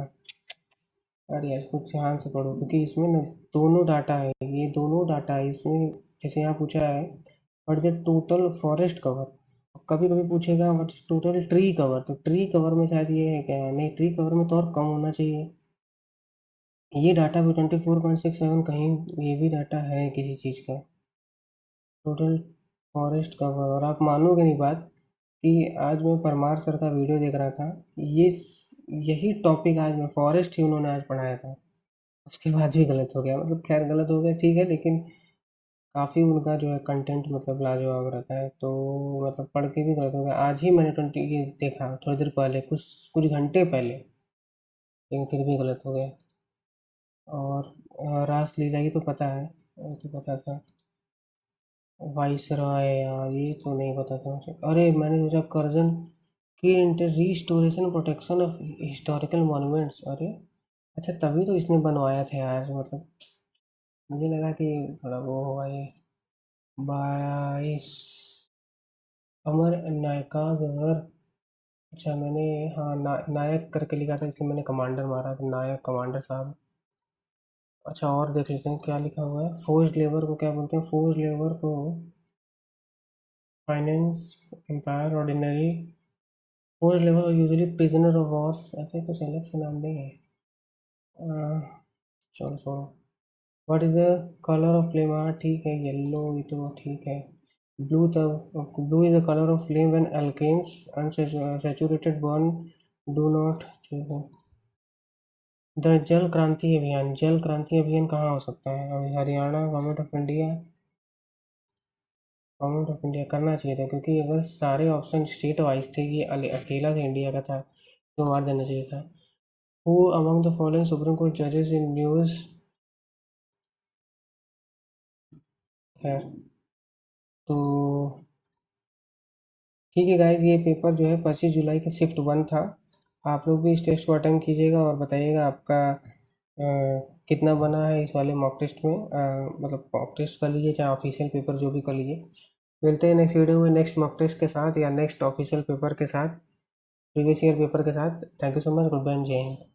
अरे यार इसको ध्यान से पढ़ो, क्योंकि इसमें ना दोनों डाटा है, ये दोनों डाटा है इसमें। जैसे यहाँ पूछा है what is the total forest cover, कभी कभी पूछेगा what is total tree cover, तो ट्री कवर में शायद ये है क्या, नहीं ट्री कवर में तो और कम होना चाहिए। ये डाटा भी 24.67, कहीं ये भी डाटा है किसी चीज़ का, टोटल फॉरेस्ट कवर। और आप मानोगे नहीं बात, कि आज मैं परमार सर का वीडियो देख रहा था, ये यही टॉपिक आज मैं फॉरेस्ट ही उन्होंने आज पढ़ाया था, उसके बाद भी गलत हो गया, मतलब खैर गलत हो गया ठीक है, लेकिन काफ़ी उनका जो है कंटेंट मतलब लाजवाब रहता है, तो मतलब पढ़ के भी गलत हो गया। आज ही मैंने 20 ये देखा थोड़ी देर पहले, कुछ कुछ घंटे पहले, लेकिन फिर भी गलत हो गया। और रास लीला ये तो पता है, ये तो पता था। वाइसरॉय, यार ये तो नहीं पता था मुझे। अरे मैंने सोचा करजन की restoration protection of historical monuments, अरे अच्छा तभी तो इसने बनवाया था यार, मतलब मुझे लगा कि थोड़ा वो होगा ये। 22 अमर नायकागढ़, अच्छा मैंने, हाँ नायक करके लिखा था इसलिए मैंने कमांडर मारा था, नायक कमांडर साहब। अच्छा और देख लेते हैं क्या लिखा हुआ है, फोर्स्ड लेबर को क्या बोलते हैं, फोर्स्ड लेबर को finance empire ordinary, forced labour usually prisoner of wars, ऐसे कुछ अलग से नाम नहीं है। अ, चलो छोड़ो। What is the colour of flame, हाँ ठीक है, येलो, ये तो ठीक है। ब्लू, तब blue is the colour of flame when alkanes unsaturated burn do not, ठीक है। द जल क्रांति अभियान, जल क्रांति अभियान कहाँ हो सकता है? अभी हरियाणा, गवर्नमेंट ऑफ इंडिया करना चाहिए था, क्योंकि अगर सारे ऑप्शन स्टेट वाइज थे, ये अकेला से इंडिया का था, तो मार देना चाहिए था। Who among the following supreme court जजेस इन न्यूज़ है? तो ठीक है गाइज, ये पेपर जो है 25 जुलाई का शिफ्ट 1 था। आप लोग भी इस टेस्ट को अटेम्प्ट कीजिएगा और बताइएगा आपका कितना बना है इस वाले मॉक टेस्ट में। मतलब मॉक टेस्ट कर लीजिए, चाहे ऑफिशियल पेपर जो भी कर लीजिए। मिलते हैं नेक्स्ट वीडियो में नेक्स्ट मॉक टेस्ट के साथ या नेक्स्ट ऑफिशियल पेपर के साथ, प्रीवियस ईयर पेपर के साथ। Thank you so much, good bye, जय हिंद।